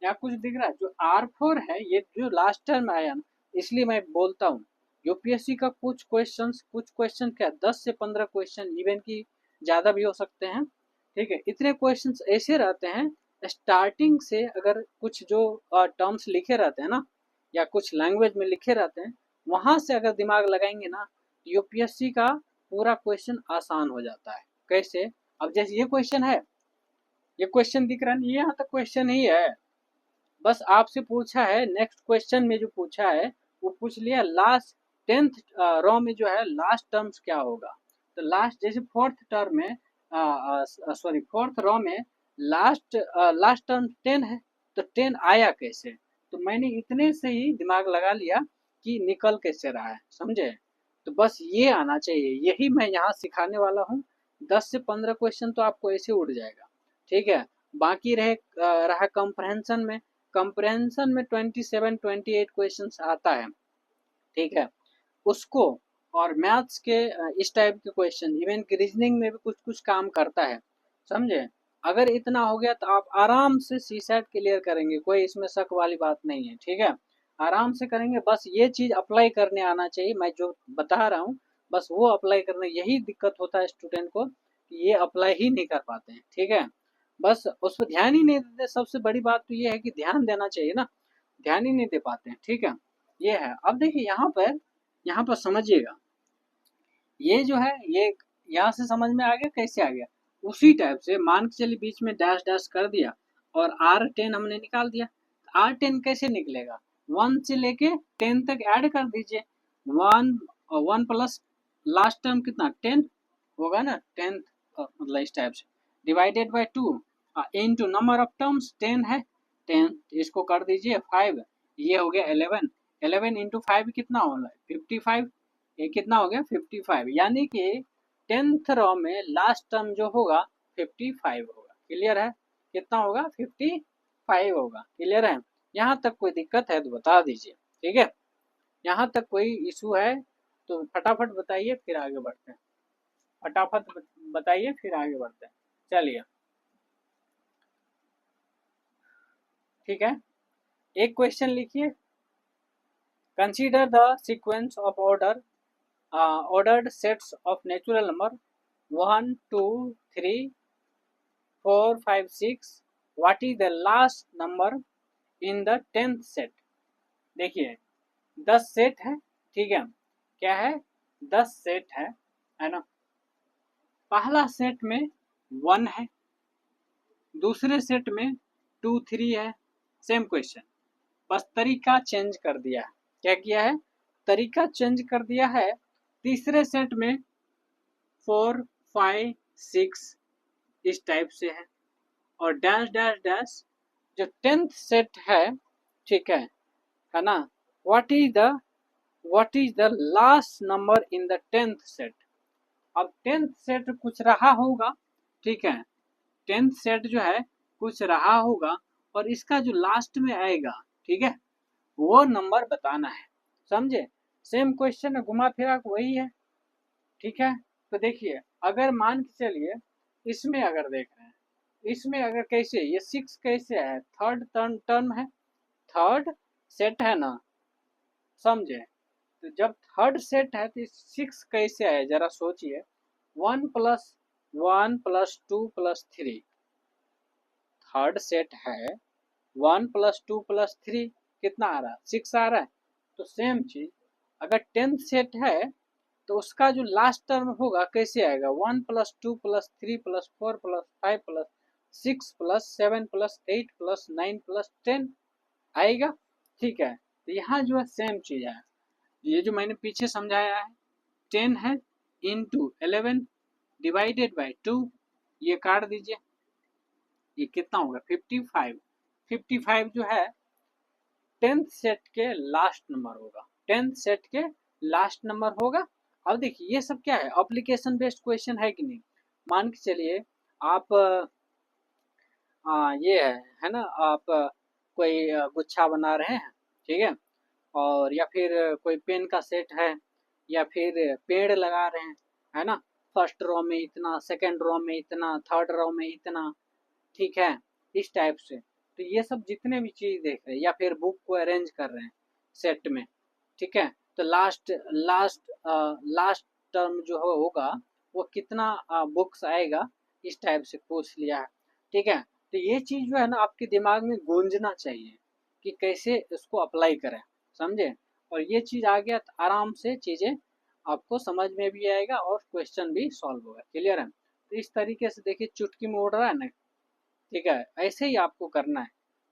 यहाँ कुछ दिख रहा है, जो R4 है ये जो लास्ट टर्म आया ना, इसलिए मैं बोलता हूँ यूपीएससी का कुछ क्वेश्चन क्या 10 से 15 क्वेश्चन, इवन की ज़्यादा भी हो सकते हैं। ठीक है, इतने क्वेश्चंस ऐसे रहते हैं, स्टार्टिंग से अगर कुछ जो टर्म्स लिखे रहते हैं ना, या कुछ लैंग्वेज में लिखे रहते हैं, वहां से अगर दिमाग लगाएंगे ना, यूपीएससी का पूरा क्वेश्चन आसान हो जाता है। कैसे, अब जैसे ये क्वेश्चन है, ये क्वेश्चन दिख रहा है, ये यहाँ तक क्वेश्चन ही है, बस आपसे पूछा है, नेक्स्ट क्वेश्चन में जो पूछा है वो पूछ लिया लास्ट 10th रो में जो है लास्ट टर्म्स क्या होगा। तो लास्ट जैसे फोर्थ टर्म में सॉरी 4th रो में लास्ट टर्म 10 है, तो 10 आया कैसे, तो मैंने इतने से ही दिमाग लगा लिया कि निकल कैसे रहा है, समझे। तो बस ये आना चाहिए, यही मैं यहाँ सिखाने वाला हूँ। 10 से 15 क्वेश्चन तो आपको ऐसे उड़ जाएगा। ठीक है, बाकी रहा कंप्रहेंशन में 27-28 क्वेश्चन आता है। ठीक है, उसको, और मैथ्स के इस टाइप के क्वेश्चन, इवन की रीजनिंग में भी कुछ कुछ काम करता है, समझे। अगर इतना हो गया तो आप आराम से सीसैट क्लियर करेंगे, कोई इसमें शक वाली बात नहीं है। ठीक है, आराम से करेंगे, बस ये चीज अप्लाई करने आना चाहिए, मैं जो बता रहा हूँ बस वो अप्लाई करना, यही दिक्कत होता है स्टूडेंट को कि ये अप्लाई ही नहीं कर पाते हैं। ठीक है, बस उस पर ध्यान ही नहीं देते। सबसे बड़ी बात तो ये है कि ध्यान देना चाहिए ना, ध्यान ही नहीं दे पाते हैं। ठीक है, ये है। अब देखिए यहाँ पर समझिएगा, ये जो है ये यहाँ से समझ में आ गया कैसे आ गया। उसी टाइप से मान के चलिए बीच में डैश डैश कर दिया और R10 हमने निकाल दिया। R10 कैसे निकलेगा, 1 से लेके 10 तक ऐड कर दीजिए। 1 1 प्लस लास्ट टर्म कितना 10 होगा ना, 10 मतलब इस टाइप से divided by 2 into number of terms 10 है, 10 इसको कर दीजिए 5, ये हो गया 11। 11 इंटू 5 कितना होगा 55, ये कितना हो गया 55, यानी कि 10th रो में लास्ट टर्म जो होगा 55 होगा। क्लियर है, कितना होगा 55 होगा। क्लियर है, यहाँ तक कोई दिक्कत है तो बता दीजिए। ठीक है, यहाँ तक कोई इशू है तो फटाफट बताइए, फिर आगे बढ़ते हैं। फटाफट बताइए फिर आगे बढ़ते हैं। चलिए ठीक है, एक क्वेश्चन लिखिए। Consider the sequence of ordered sets of natural number 1 2 3 4 5 6, what is the last number in the 10th set। देखिए 10 सेट है, ठीक है, क्या है 10 सेट है ना। पहला सेट में 1 है, दूसरे सेट में 2 3 है। सेम क्वेश्चन, बस तरीका चेंज कर दिया है। क्या किया है, तरीका चेंज कर दिया है। तीसरे सेट में 4 5 6 इस टाइप से है, और डैश डैश डैश जो 10th सेट है, ठीक है ना। What is the last number in the 10th set. अब 10th सेट कुछ रहा होगा, ठीक है, 10th सेट जो है कुछ रहा होगा और इसका जो लास्ट में आएगा, ठीक है, वो नंबर बताना है। समझे, सेम क्वेश्चन है, घुमा फिरा वही है। ठीक है, तो देखिए अगर मान के चलिए इसमें अगर देख रहे हैं, इसमें अगर कैसे ये 6 कैसे है, थर्ड टर्म है, थर्ड सेट है ना, समझे। तो जब थर्ड सेट है तो 6 कैसे है जरा सोचिए। 1 plus 1 plus 2 plus 3, third set है, 1 प्लस 2 प्लस 3 कितना आ रहा है 6 आ रहा है। तो सेम चीज अगर 10th सेट है तो उसका जो लास्ट टर्म होगा कैसे आएगा, 1 plus 2 plus 3 plus 4 plus 5 plus 6 plus 7 plus 8 plus 9 plus 10 आएगा। ठीक है, तो यहाँ जो है सेम चीज है, ये जो मैंने पीछे समझाया है, 10 है इंटू 11 डिवाइडेड बाई 2, ये काट दीजिए, ये कितना होगा 55। 55 जो है 10th सेट के लास्ट नंबर होगा, 10th सेट के लास्ट नंबर होगा। अब देखिए ये सब क्या है, एप्लीकेशन बेस्ड क्वेश्चन है कि नहीं। मान के चलिए आप ये है ना, आप कोई गुच्छा बना रहे हैं, ठीक है, और या फिर कोई पेन का सेट है, या फिर पेड़ लगा रहे हैं, है ना। फर्स्ट रो में इतना, सेकंड रो में इतना, थर्ड रो में इतना, ठीक है, इस टाइप से। तो ये सब जितने भी चीज देख रहे हैं, या फिर बुक को अरेंज कर रहे हैं सेट में, ठीक है, तो लास्ट लास्ट लास्ट टर्म जो होगा वो कितना बुक्स आएगा, इस टाइप से पूछ लिया है। ठीक है, तो ये चीज जो है ना आपके दिमाग में गूंजना चाहिए कि कैसे इसको अप्लाई करें, समझे। और ये चीज आ गया तो आराम से चीजें आपको समझ में भी आएगा और क्वेश्चन भी सॉल्व होगा। क्लियर है, तो इस तरीके से देखिए चुटकी में उड़ रहा है ना, ठीक है, ऐसे ही आपको करना है।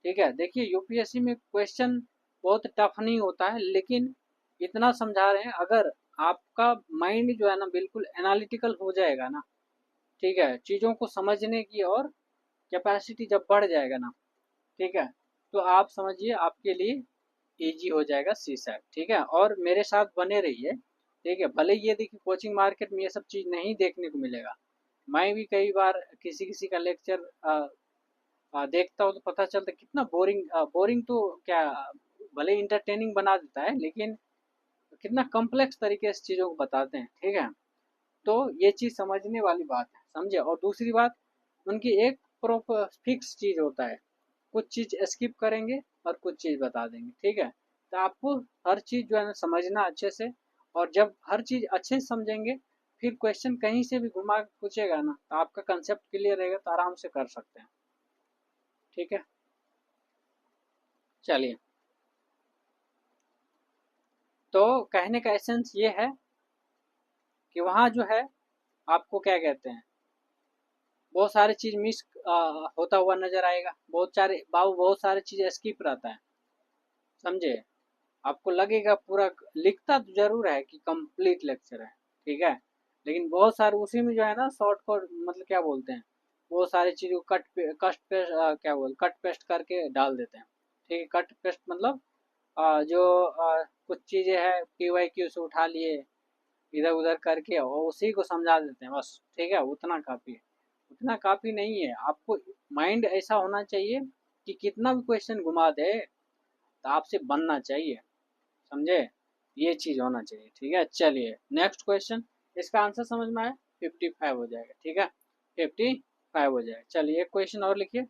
ठीक है, देखिए यूपीएससी में क्वेश्चन बहुत टफ नहीं होता है, लेकिन इतना समझा रहे हैं, अगर आपका माइंड जो है ना बिल्कुल एनालिटिकल हो जाएगा ना, ठीक है, चीज़ों को समझने की और कैपेसिटी जब बढ़ जाएगा ना, ठीक है, तो आप समझिए आपके लिए इजी हो जाएगा सी सेट। ठीक है, और मेरे साथ बने रहिए। ठीक है, भले ये देखिए कोचिंग मार्केट में ये सब चीज़ नहीं देखने को मिलेगा। मैं भी कई बार किसी किसी का लेक्चर देखता हूँ तो पता चलता है कितना बोरिंग, बोरिंग तो क्या, भले इंटरटेनिंग बना देता है, लेकिन कितना कॉम्प्लेक्स तरीके से चीज़ों को बताते हैं। ठीक है, तो ये चीज़ समझने वाली बात है, समझे। और दूसरी बात, उनकी एक प्रॉपर फिक्स चीज़ होता है, कुछ चीज़ स्किप करेंगे और कुछ चीज़ बता देंगे। ठीक है, तो आपको हर चीज़ जो है ना समझना अच्छे से, और जब हर चीज़ अच्छे से समझेंगे, फिर क्वेश्चन कहीं से भी घुमा के पूछेगा ना, तो आपका कंसेप्ट क्लियर रहेगा, तो आराम से कर सकते हैं। ठीक है, चलिए। तो कहने का एसेंस ये है कि वहाँ जो है आपको क्या कहते हैं, बहुत सारी चीज़ मिस होता हुआ नजर आएगा, बहुत सारी चीज़ स्किप रहता है, समझे। आपको लगेगा पूरा लिखता तो जरूर है कि कंप्लीट लेक्चर है, ठीक है, लेकिन बहुत सारे उसी में जो है ना शॉर्ट कट, मतलब क्या बोलते हैं, वो सारी चीज़ को कट पेस्ट, क्या बोल कट पेस्ट करके डाल देते हैं। ठीक है, कट पेस्ट मतलब जो कुछ चीज़ें हैं PYQ से उठा लिए, इधर उधर करके और उसी को समझा देते हैं बस। ठीक है, उतना काफ़ी है। उतना काफ़ी नहीं है, आपको माइंड ऐसा होना चाहिए कि कितना भी क्वेश्चन घुमा दे तो आपसे बनना चाहिए, समझे, ये चीज होना चाहिए। ठीक है, चलिए नेक्स्ट क्वेश्चन। इसका आंसर समझ में आया, 55 हो जाएगा। ठीक है, 55 हो जाएगा। चलिए एक क्वेश्चन और लिखिए,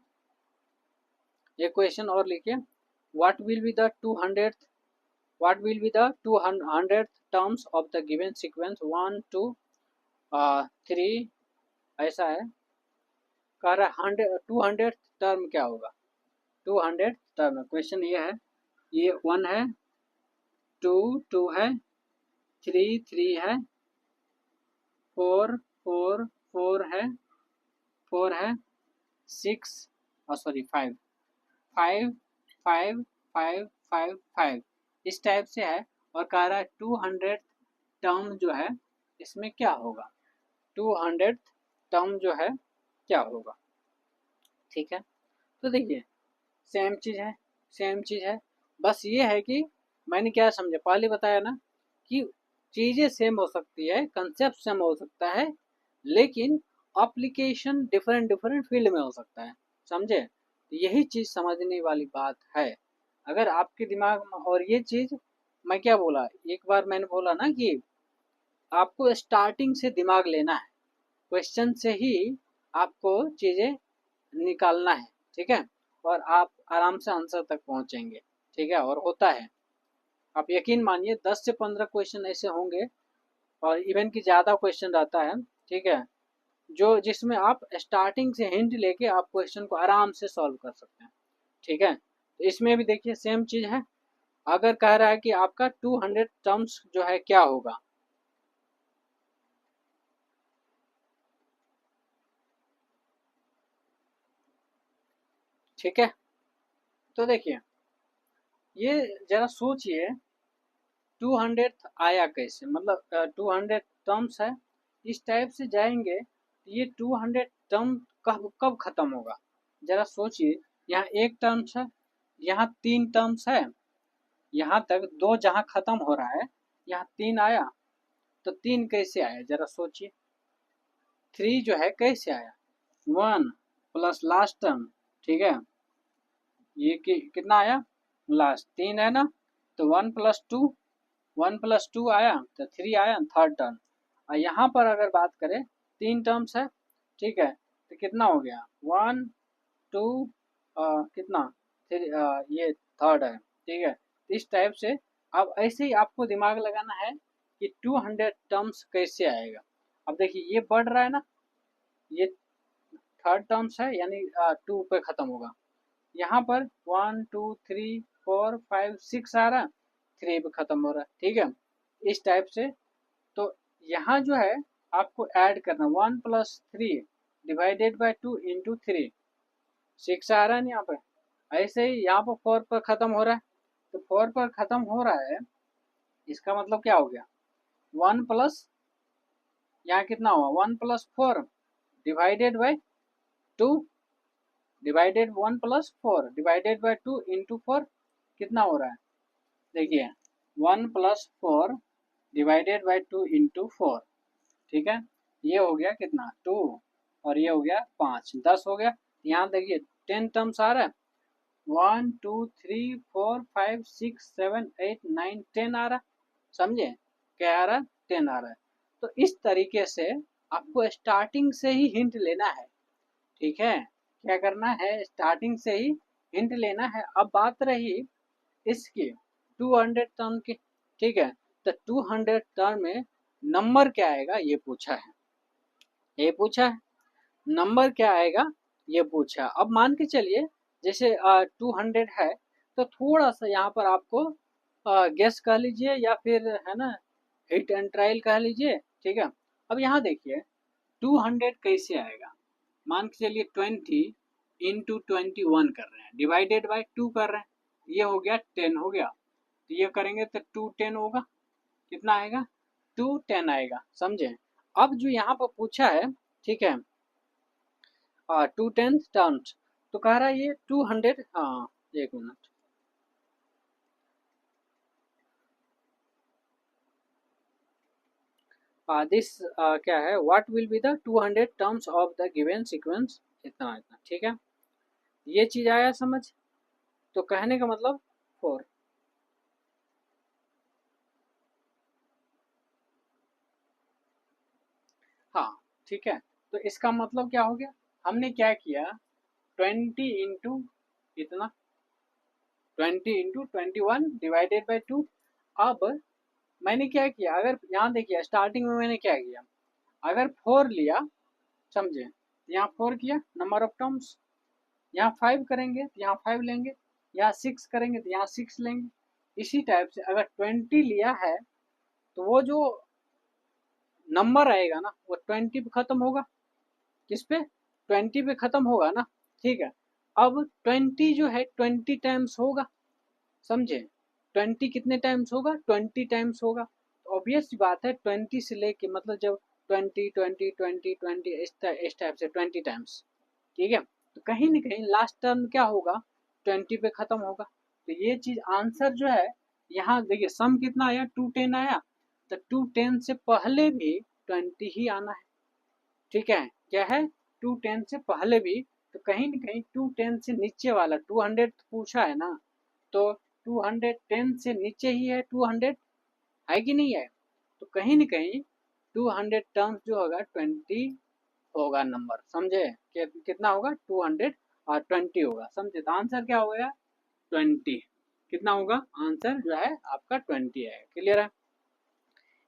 एक क्वेश्चन और लिखिए। What will be the 200th, what will be the 200th terms of the given sequence 1 2 3, ऐसा है, कह रहा है 200th टर्म क्या होगा। 200th टर्म, क्वेश्चन ये है, ये 1 है, 2 2 है, 3 3 है, 4 4 4 है, 4 है, 6 सॉरी 5 5 5 5 5 5, इस टाइप से है। और कह रहा है 200 टर्म जो है इसमें क्या होगा, 200 टर्म जो है क्या होगा। ठीक है, तो देखिए सेम चीज़ है, सेम चीज़ है, बस ये है कि मैंने क्या समझा, पहले बताया ना कि चीज़ें सेम हो सकती है, कंसेप्ट सेम हो सकता है, लेकिन एप्लीकेशन डिफरेंट डिफरेंट फील्ड में हो सकता है, समझे। तो यही चीज़ समझने वाली बात है। अगर आपके दिमाग में, और ये चीज़ मैं क्या बोला, एक बार मैंने बोला ना कि आपको स्टार्टिंग से दिमाग लेना है, क्वेश्चन से ही आपको चीज़ें निकालना है। ठीक है, और आप आराम से आंसर तक पहुंचेंगे। ठीक है, और होता है, आप यकीन मानिए 10 से 15 क्वेश्चन ऐसे होंगे, और इवन की ज़्यादा क्वेश्चन रहता है। ठीक है, जो जिसमें आप स्टार्टिंग से हिंट लेके आप क्वेश्चन को आराम से सॉल्व कर सकते हैं। ठीक है, तो इसमें भी देखिए सेम चीज़ है। अगर कह रहा है कि आपका 200 टर्म्स जो है क्या होगा, ठीक है, तो देखिए ये जरा सोचिए 200 आया कैसे, मतलब 200 टर्म्स है, इस टाइप से जाएंगे तो ये 200 टर्म कब कब खत्म होगा, जरा सोचिए। यहाँ एक टर्म्स है, यहाँ 3 टर्म्स है, यहाँ तक 2 जहाँ खत्म हो रहा है, यहाँ 3 आया, तो 3 कैसे आया जरा सोचिए। 3 जो है कैसे आया, 1 प्लस लास्ट टर्म। ठीक है, ये कितना आया, लास्ट 3 है ना, तो 1 + 2, 1 + 2 आया, तो 3 आया थर्ड टर्म। और यहाँ पर अगर बात करें 3 टर्म्स है, ठीक है, तो कितना हो गया, 1 2 कितना, 3, ये थर्ड है। ठीक है, इस टाइप से अब ऐसे ही आपको दिमाग लगाना है कि 200 टर्म्स कैसे आएगा। अब देखिए ये बढ़ रहा है ना, ये थर्ड टर्म्स है, यानी 2 पे खत्म होगा। यहाँ पर 1 2 3 4 5 6 आ रहा, 3 पे खत्म हो रहा है। ठीक है, इस टाइप से। तो यहाँ जो है आपको ऐड करना 1 + 3 डिवाइडेड बाई 2 इंटू 3, 6 आ रहा है ना यहाँ पे। ऐसे ही यहाँ पर 4 पर खत्म हो रहा है, तो 4 पर खत्म हो रहा है, इसका मतलब क्या हो गया, 1 प्लस, यहाँ कितना हुआ, 1 + 4 divided by 2, divided 1 + 4 divided by 2 into 4, कितना हो रहा है, देखिए 1 + 4 डिवाइडेड बाई 2 इंटू 4। ठीक है, ये हो गया कितना, 2, और ये हो गया 5, 10 हो गया। यहाँ देखिए 10 टर्म्स आ रहा है, 1 2 3 4 5 6 7 8 9 10 आ रहा, समझे, क्या आ रहा, 10 आ रहा है। तो इस तरीके से आपको स्टार्टिंग से ही हिंट लेना है। ठीक है, क्या करना है, स्टार्टिंग से ही हिंट लेना है। अब बात रही इसकी 200 टर्म की, ठीक है, तो 200 टर्म में नंबर क्या आएगा ये पूछा है, ये पूछा है नंबर क्या आएगा ये पूछा। अब मान के चलिए जैसे 200 है तो थोड़ा सा यहाँ पर आपको गेस कर लीजिए या फिर है ना हिट एंड ट्रायल कह लीजिए, ठीक है। अब यहाँ देखिए 200 कैसे आएगा, मान के चलिए 20 इंटू 21 कर रहे हैं, डिवाइडेड बाय 2 कर रहे हैं, ये हो गया 10 हो गया, तो ये करेंगे तो 210 होगा, कितना आएगा 210 आएगा, समझे। अब जो यहाँ पर पूछा है, ठीक है 210 टर्म्स, तो कह रहा है ये 200, हाँ एक मिनट, दिस क्या है, what will be the 200 terms of the given sequence, इतना इतना, ठीक है। ये चीज आया समझ, तो कहने का मतलब 4, हाँ ठीक है। तो इसका मतलब क्या हो गया, हमने क्या किया 20 इंटू इतना 20 इंटू 21 डिवाइडेड बाई 2। अब मैंने क्या किया, अगर यहाँ देखिए स्टार्टिंग में मैंने क्या किया, अगर 4 लिया, समझे, यहाँ 4 किया नंबर ऑफ टर्म्स, यहाँ 5 करेंगे तो यहाँ 5 लेंगे, यहाँ 6 करेंगे तो यहाँ 6 लेंगे। इसी टाइप से अगर 20 लिया है तो वो जो नंबर आएगा ना वो 20 पे खत्म होगा, किस पे 20 पे खत्म होगा ना, ठीक है। अब 20 जो है 20 टाइम्स होगा, समझे, 20 कितने टाइम्स होगा 20 टाइम्स होगा, तो ऑब्वियस बात है 20 से लेके मतलब जब 20 इस टाइप से 20 टाइम्स, ठीक है। तो कहीं ना कहीं लास्ट टर्म क्या होगा 20 पे खत्म होगा, तो ये चीज आंसर जो है, यहाँ देखिए सम कितना आया 210 आया, तो 210 से पहले भी 20 ही आना है, ठीक है, क्या है 210 से पहले भी, तो कहीं ना कहीं 210 से नीचे वाला 200 पूछा है ना, तो 210 से नीचे ही है 200, है कि नहीं है, तो कहीं ना कहीं 200 टर्म्स जो होगा 20 होगा नंबर, समझे, कितना होगा 220 होगा, समझे। तो आंसर क्या होगा 20, कितना होगा आंसर जो है आपका 20 है, क्लियर है।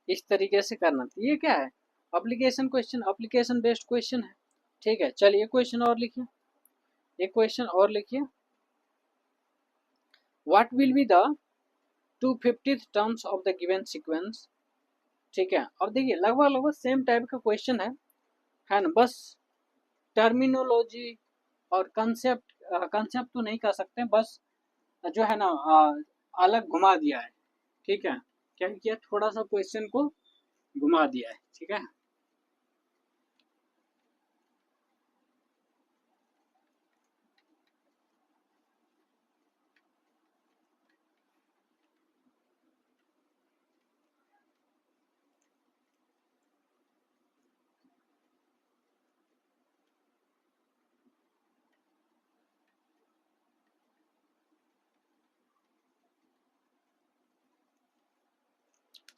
इस तरीके से करना, तो ये क्या है application question, application based question है, ठीक है। चलिए क्वेश्चन और लिखिए, एक क्वेश्चन और लिखिए, what will be the 250th terms of the given sequence, ठीक है। अब देखिए लगभग लगभग सेम टाइप का क्वेश्चन है ना, बस टर्मिनोलॉजी और कंसेप्ट, कंसेप्ट तो नहीं कर सकते, बस जो है ना अलग घुमा दिया है, ठीक है, क्या किया थोड़ा सा क्वेश्चन को घुमा दिया है, ठीक है।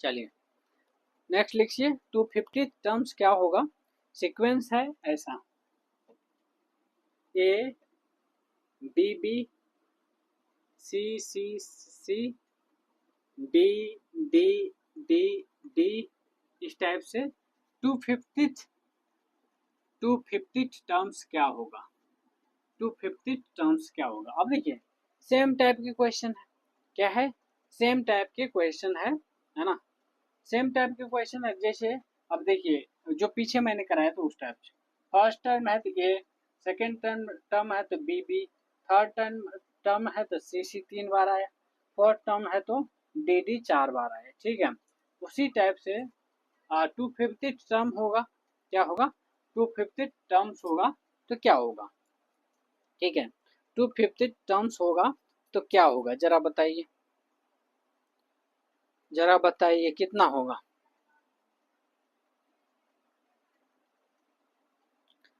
चलिए नेक्स्ट लिखिए 250 टर्म्स क्या होगा, सीक्वेंस है ऐसा A B B C C C D D D D, इस टाइप से 250 250 टर्म्स क्या होगा, 250 टर्म्स क्या होगा। अब देखिए सेम टाइप के क्वेश्चन है, क्या है सेम टाइप के क्वेश्चन है ना, सेम टाइप के क्वेश्चन है, जैसे अब देखिए जो पीछे मैंने कराया था उस टाइप से, फर्स्ट टर्म है तो ए, सेकेंड टर्म टर्म है तो B B, third term term है तो सी सी 3 बार आया, फोर्थ टर्म है तो डी डी 4 बार आया, ठीक है। उसी टाइप से 250 टर्म होगा, क्या होगा 250 टर्म्स होगा तो क्या होगा, ठीक है। 250 टर्म्स होगा तो क्या होगा जरा बताइए, जरा बताइए कितना होगा।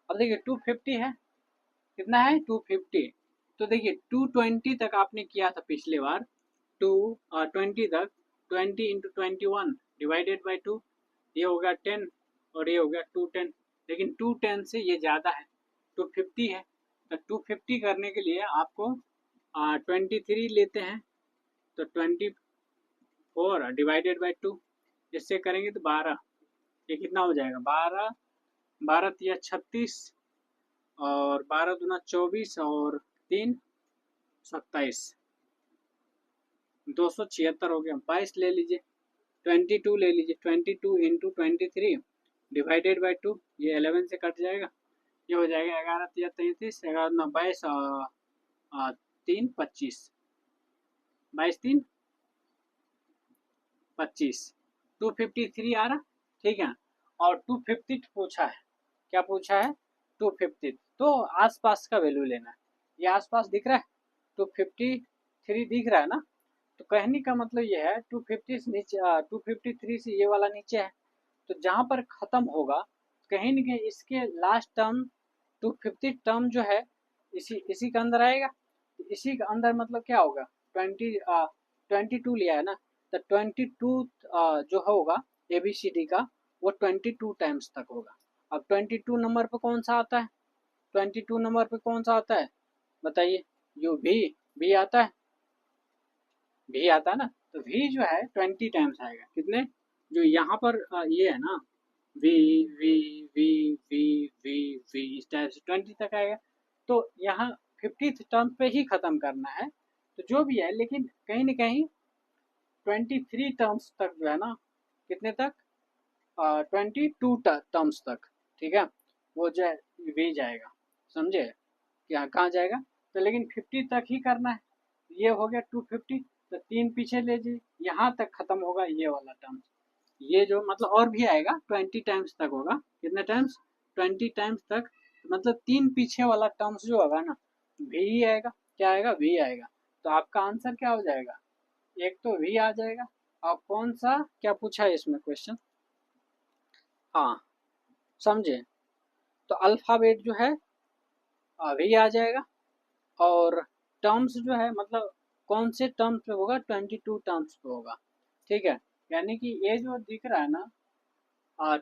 अब देखिए 250 है, कितना है 250, तो देखिए 220 तक आपने किया था पिछले बार, 220 तक 20 इंटू 21 डिवाइडेड बाई 2, ये हो गया 10 और ये हो गया 210, लेकिन 210 से ये ज़्यादा है 250 है, तो 250 करने के लिए आपको 23 लेते हैं, तो 20 4 डिवाइडेड बाई 2, इससे करेंगे तो 12, ये कितना हो जाएगा 12, 12 तिया 36 और 12 दूना 24 और 3 27, 276 हो गया। 22 ले लीजिए, 22 ले लीजिए, 22 इंटू 23 डिवाइडेड बाई 2, ये 11 से कट जाएगा, ये हो जाएगा 11 तिया 33, 11 दूना 22 3 25, 22 3 25, 253 आ रहा, ठीक है। और 250 पूछा है, क्या पूछा है 250, तो आसपास का वैल्यू लेना है। ये आसपास दिख रहा है 253 दिख रहा है ना, तो कहने का मतलब ये है 250 से नीचे 253 से ये वाला नीचे है, तो जहाँ पर खत्म होगा कहीं न कहीं इसके लास्ट टर्म 250 टर्म जो है इसी इसी के अंदर आएगा। इसी के अंदर मतलब क्या होगा 22 लिया है ना, तो 22 जो होगा ABCD का वो 22 टाइम्स तक होगा। अब 22 नंबर पे कौन सा आता है, 22 नंबर पे कौन सा आता है बताइए, जो भी आता है, भी आता है ना, तो भी जो है 20 टाइम्स आएगा। कितने, जो यहाँ पर ये है ना V V V V V V इस टाइप से 20 तक आएगा। तो यहाँ 50th टर्म पे ही खत्म करना है, तो जो भी है, लेकिन कहीं ना कहीं 23 टर्म्स तक जो है ना, कितने तक 22 टर्म्स तक, ठीक है, वो जो है वी जाएगा, समझे क्या कहाँ जाएगा। तो लेकिन 50 तक ही करना है, ये हो गया 250, तो 3 पीछे ले जी, यहाँ तक खत्म होगा ये वाला टर्म, ये जो मतलब और भी आएगा 20 टाइम्स तक होगा, कितने टाइम्स 20 टाइम्स तक, मतलब 3 पीछे वाला टर्म्स जो होगा ना भी आएगा, क्या आएगा भी आएगा। तो आपका आंसर क्या हो जाएगा, एक तो भी आ जाएगा, और कौन सा क्या पूछा है इसमें क्वेश्चन, हाँ समझे, तो अल्फाबेट जो है भी आ जाएगा, और टर्म्स जो है मतलब कौन से टर्म्स पे होगा 22 टर्म्स पे होगा, ठीक है। यानी कि ये जो दिख रहा है ना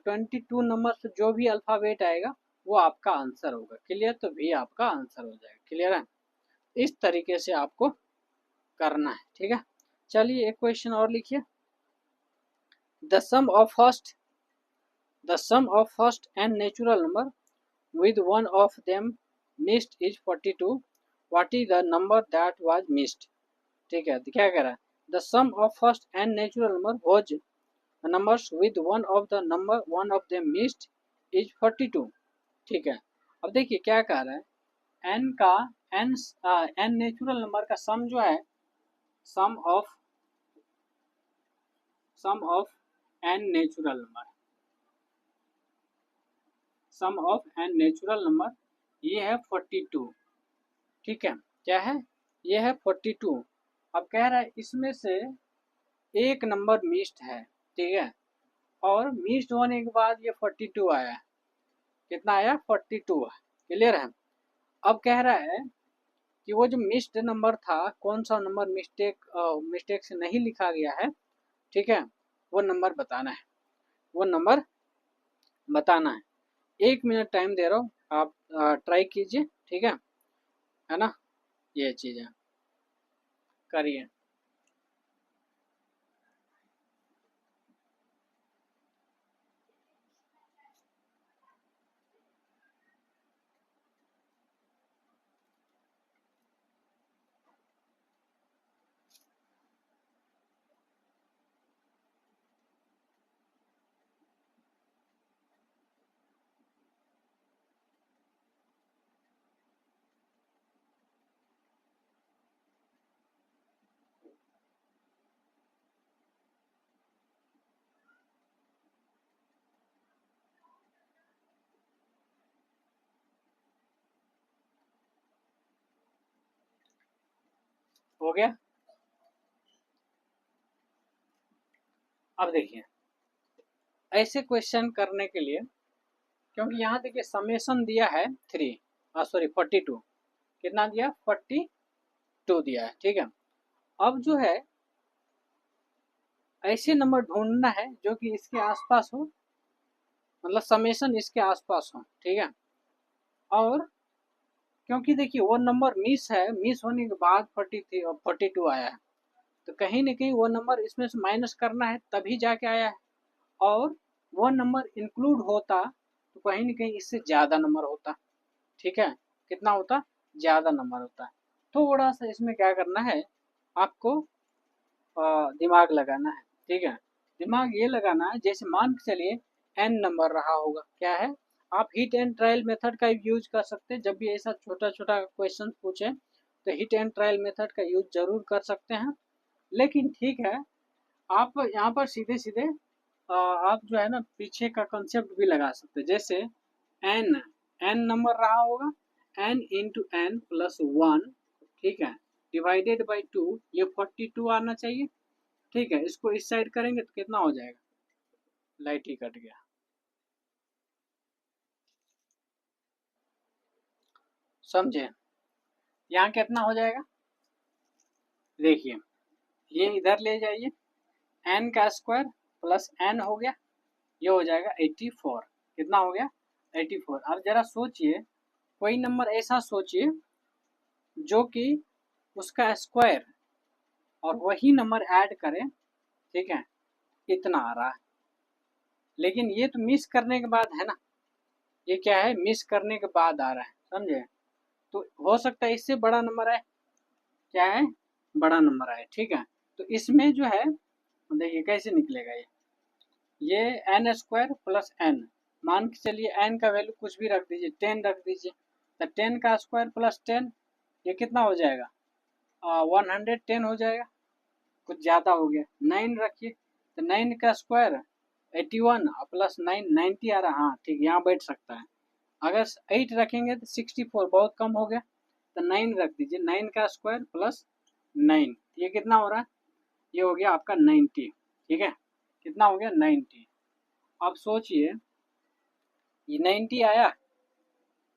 22 नंबर से जो भी अल्फाबेट आएगा वो आपका आंसर होगा, क्लियर, तो भी आपका आंसर हो जाएगा, क्लियर है। इस तरीके से आपको करना है, ठीक है। चलिए एक क्वेश्चन और लिखिए, the sum of first and natural number with one of them missed is 42, what is the number that was missed, ठीक है। तो क्या कह रहा है, the sum of first and natural number was numbers with one of them missed is 42, ठीक है। अब देखिए क्या कह रहा है, n का n नेचुरल नंबर का सम जो है, sum of n natural number, sum of n natural number ये है 42, ठीक है, क्या है ये है 42। अब कह रहा है इसमें से एक नंबर मिस्ड है, ठीक है, और मिस्ड होने के बाद ये 42 आया, कितना आया 42, क्लियर है। अब कह रहा है कि वो जो मिस्ड नंबर था, कौन सा नंबर मिस्टेक से नहीं लिखा गया है, ठीक है, वो नंबर बताना है, वो नंबर बताना है। 1 मिनट टाइम दे रहा हूँ, आप ट्राई कीजिए, ठीक है ना, ये चीज़ है, करिए। हो गया। अब देखिए ऐसे क्वेश्चन करने के लिए, क्योंकि यहाँ देखिए समेशन दिया है 42, कितना दिया 42 दिया है, ठीक है। अब जो है ऐसे नंबर ढूंढना है जो कि इसके आसपास हो, मतलब समेशन इसके आसपास हो, ठीक है। और क्योंकि देखिए वो नंबर मिस है, मिस होने के बाद 43 और 42 आया है, तो कहीं ना कहीं वो नंबर इसमें से माइनस करना है तभी जाके आया है, और वो नंबर इंक्लूड होता तो कहीं ना कहीं इससे ज़्यादा नंबर होता। ठीक है, कितना होता, ज़्यादा नंबर होता। थोड़ा सा इसमें क्या करना है आपको, दिमाग लगाना है। ठीक है, दिमाग ये लगाना है, जैसे मान के चलिए एन नंबर रहा होगा, क्या है, आप हिट एंड ट्रायल मेथड का यूज कर सकते हैं। जब भी ऐसा छोटा छोटा क्वेश्चन पूछे तो हिट एंड ट्रायल मेथड का यूज जरूर कर सकते हैं। लेकिन ठीक है, आप यहाँ पर सीधे सीधे आप जो है ना पीछे का कंसेप्ट भी लगा सकते हैं। जैसे एन, एन नंबर रहा होगा, N into N plus one, ठीक है, डिवाइडेड बाई टू, ये 42 आना चाहिए। ठीक है, इसको इस साइड करेंगे तो कितना हो जाएगा, लाइट ही कट गया, समझे, यहाँ कितना हो जाएगा, देखिए ये इधर ले जाइए, एन का स्क्वायर प्लस एन हो गया, ये हो जाएगा 84। कितना हो गया, 84। अब जरा सोचिए, कोई नंबर ऐसा सोचिए जो कि उसका स्क्वायर और वही नंबर ऐड करें, ठीक है, इतना आ रहा है। लेकिन ये तो मिस करने के बाद है ना, ये क्या है, मिस करने के बाद आ रहा है, समझे। तो हो सकता है इससे बड़ा नंबर है, क्या है, बड़ा नंबर है। ठीक है, तो इसमें जो है देखिए कैसे निकलेगा ये एन स्क्वायर प्लस एन, मान के चलिए एन का वैल्यू कुछ भी रख दीजिए, 10 रख दीजिए, तो 10 का स्क्वायर प्लस 10, ये कितना हो जाएगा, 110 हो जाएगा, कुछ ज़्यादा हो गया। 9 रखिए, तो 9 का स्क्वायर 81 प्लस 9 90 आ रहा, हाँ ठीक, यहाँ बैठ सकता है। अगर 8 रखेंगे तो 64, बहुत कम हो गया, तो 9 रख दीजिए, 9 का स्क्वायर प्लस 9, ये कितना हो रहा है, ये हो गया आपका 90। ठीक है, कितना हो गया, 90। अब सोचिए ये 90 आया,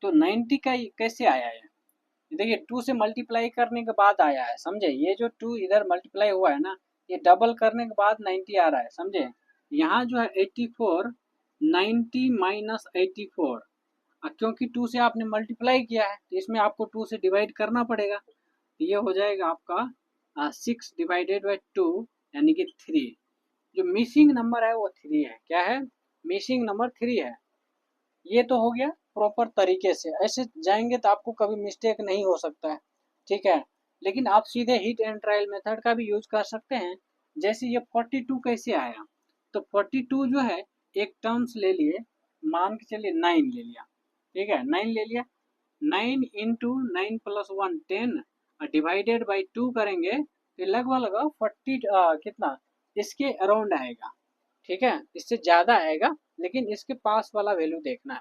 तो 90 का कैसे आया है, देखिए 2 से मल्टीप्लाई करने के बाद आया है, समझे, ये जो 2 इधर मल्टीप्लाई हुआ है ना, ये डबल करने के बाद 90 आ रहा है, समझे। यहाँ जो है 84, 90 माइनस 84, क्योंकि 2 से आपने मल्टीप्लाई किया है तो इसमें आपको 2 से डिवाइड करना पड़ेगा, तो ये हो जाएगा आपका 6 डिवाइडेड बाई 2, यानी कि 3। जो मिसिंग नंबर है वो 3 है, क्या है, मिसिंग नंबर 3 है। ये तो हो गया प्रॉपर तरीके से, ऐसे जाएंगे तो आपको कभी मिस्टेक नहीं हो सकता है। ठीक है, लेकिन आप सीधे हिट एंड ट्रायल मेथड का भी यूज कर सकते हैं। जैसे ये 42 कैसे आया, तो 42 जो है एक टर्म्स ले लिए, मान के चलिए 9 ले लिया, ठीक है, 9 ले लिया, 9 इंटू 9 प्लस 1 10, डिवाइडेड बाई 2 करेंगे तो लगभग लगभग 40 कितना इसके अराउंड आएगा। ठीक है, इससे ज़्यादा आएगा, लेकिन इसके पास वाला वैल्यू देखना है।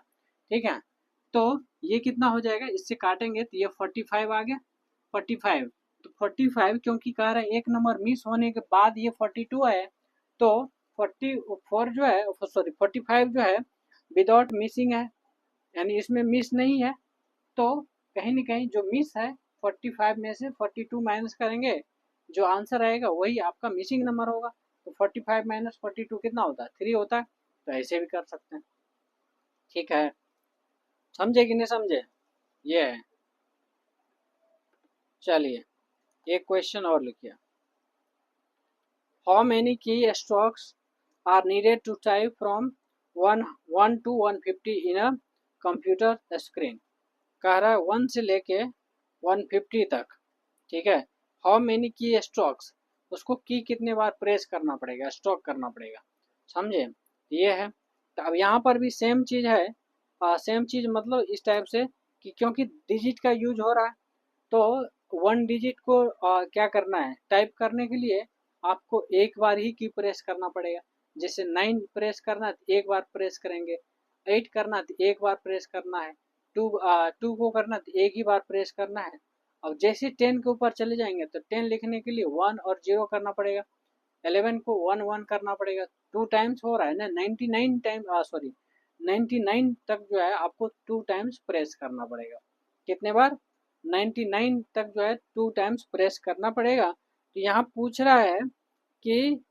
ठीक है, तो ये कितना हो जाएगा, इससे काटेंगे तो ये 45 आ गया, 45। तो 45 क्योंकि कह रहे हैं एक नंबर मिस होने के बाद ये 42 आया, तो 44 जो है, सॉरी 45 जो है विदाउट मिसिंग है, यानी इसमें मिस नहीं है। तो कहीं ना कहीं जो मिस है 45 में से 42 माइनस करेंगे, जो आंसर आएगा वही आपका मिसिंग नंबर होगा। तो 45 माइनस 42 कितना होता है, 3 होता है। तो ऐसे भी कर सकते हैं। ठीक है, समझे कि नहीं समझे, ये है। चलिए एक क्वेश्चन और लिखिए, how many key strokes are needed to type from 1 to 150 in a computer screen. कह रहा है 1 से लेके 150 तक। ठीक है, हाउ मेनी की स्ट्रोक्स, उसको की कितने बार प्रेस करना पड़ेगा, स्ट्रोक करना पड़ेगा, समझे, ये है। तो अब यहाँ पर भी सेम चीज़ है, सेम चीज़ मतलब इस टाइप से कि क्योंकि डिजिट का यूज हो रहा है, तो 1 डिजिट को क्या करना है, टाइप करने के लिए आपको एक बार ही की प्रेस करना पड़ेगा। जैसे 9 प्रेस करना है तो एक बार प्रेस करेंगे, 8 करना है तो एक बार प्रेस करना है, 2 को करना है तो एक ही बार प्रेस करना है। अब जैसे 10 के ऊपर चले जाएंगे तो 10 लिखने के लिए 1 और 0 करना पड़ेगा, 11 को 1 1 करना पड़ेगा, 2 टाइम्स हो रहा है ना, 99 टाइम, सॉरी 99 तक जो है आपको 2 टाइम्स प्रेस करना पड़ेगा। कितने बार, 99 तक जो है 2 टाइम्स प्रेस करना पड़ेगा। तो यहाँ पूछ रहा है कि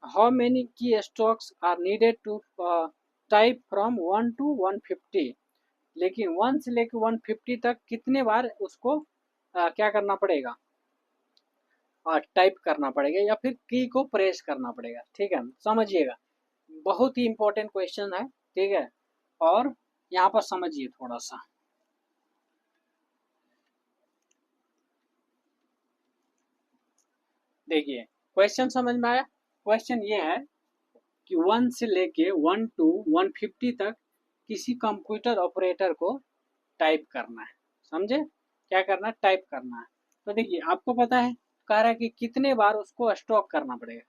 how many key strokes are needed to type from 1 to 150, लेकिन 1 से लेकर 150 तक कितने बार उसको क्या करना पड़ेगा, टाइप करना पड़ेगा या फिर की को प्रेस करना पड़ेगा। ठीक है, समझिएगा, बहुत ही इंपॉर्टेंट क्वेश्चन है। ठीक है, और यहाँ पर समझिए थोड़ा सा। देखिए क्वेश्चन समझ में आया। क्वेश्चन ये है कि 1 से लेके 1 to 150 तक किसी कंप्यूटर ऑपरेटर को टाइप करना है। समझे, क्या करना है, टाइप करना है। तो देखिए आपको पता है, कह रहा है कि कितने बार उसको स्ट्रोक करना पड़ेगा,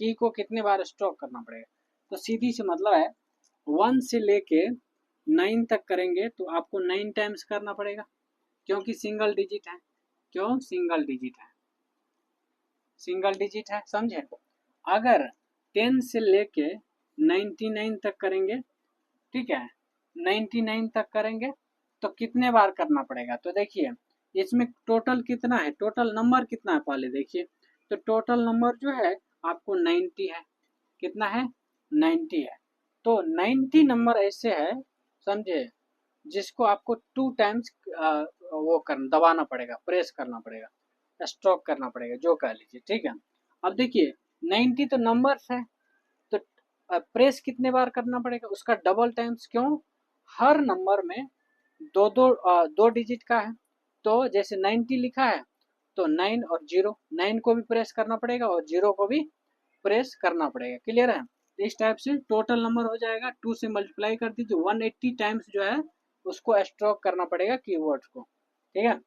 की को कितने बार स्ट्रोक करना पड़ेगा। तो सीधी से मतलब है 1 से लेके 9 तक करेंगे तो आपको 9 टाइम्स करना पड़ेगा, क्योंकि सिंगल डिजिट है। क्यों सिंगल डिजिट है, सिंगल डिजिट है, समझे। अगर 10 से लेके 99 तक करेंगे, ठीक है, 99 तक करेंगे तो कितने बार करना पड़ेगा। तो देखिए इसमें टोटल कितना है, टोटल नंबर कितना है पहले देखिए। तो टोटल नंबर जो है आपको 90 है। कितना है, 90 है। तो 90 नंबर ऐसे है, समझे, जिसको आपको 2 टाइम्स वो कर दबाना पड़ेगा, प्रेस करना पड़ेगा, स्ट्रोक करना पड़ेगा, जो कह लीजिए। ठीक है, अब देखिए 90 तो नंबर्स है, तो प्रेस कितने बार करना पड़ेगा, उसका डबल टाइम्स। क्यों, हर नंबर में दो डिजिट का है। तो जैसे 90 लिखा है तो 9 और 0, 9 को भी प्रेस करना पड़ेगा और 0 को भी प्रेस करना पड़ेगा। क्लियर है, तो इस टाइप से टोटल नंबर हो जाएगा, 2 से मल्टीप्लाई कर दीजिए, 180 टाइम्स जो है उसको स्ट्रोक करना पड़ेगा कीवर्ड्स को। ठीक है,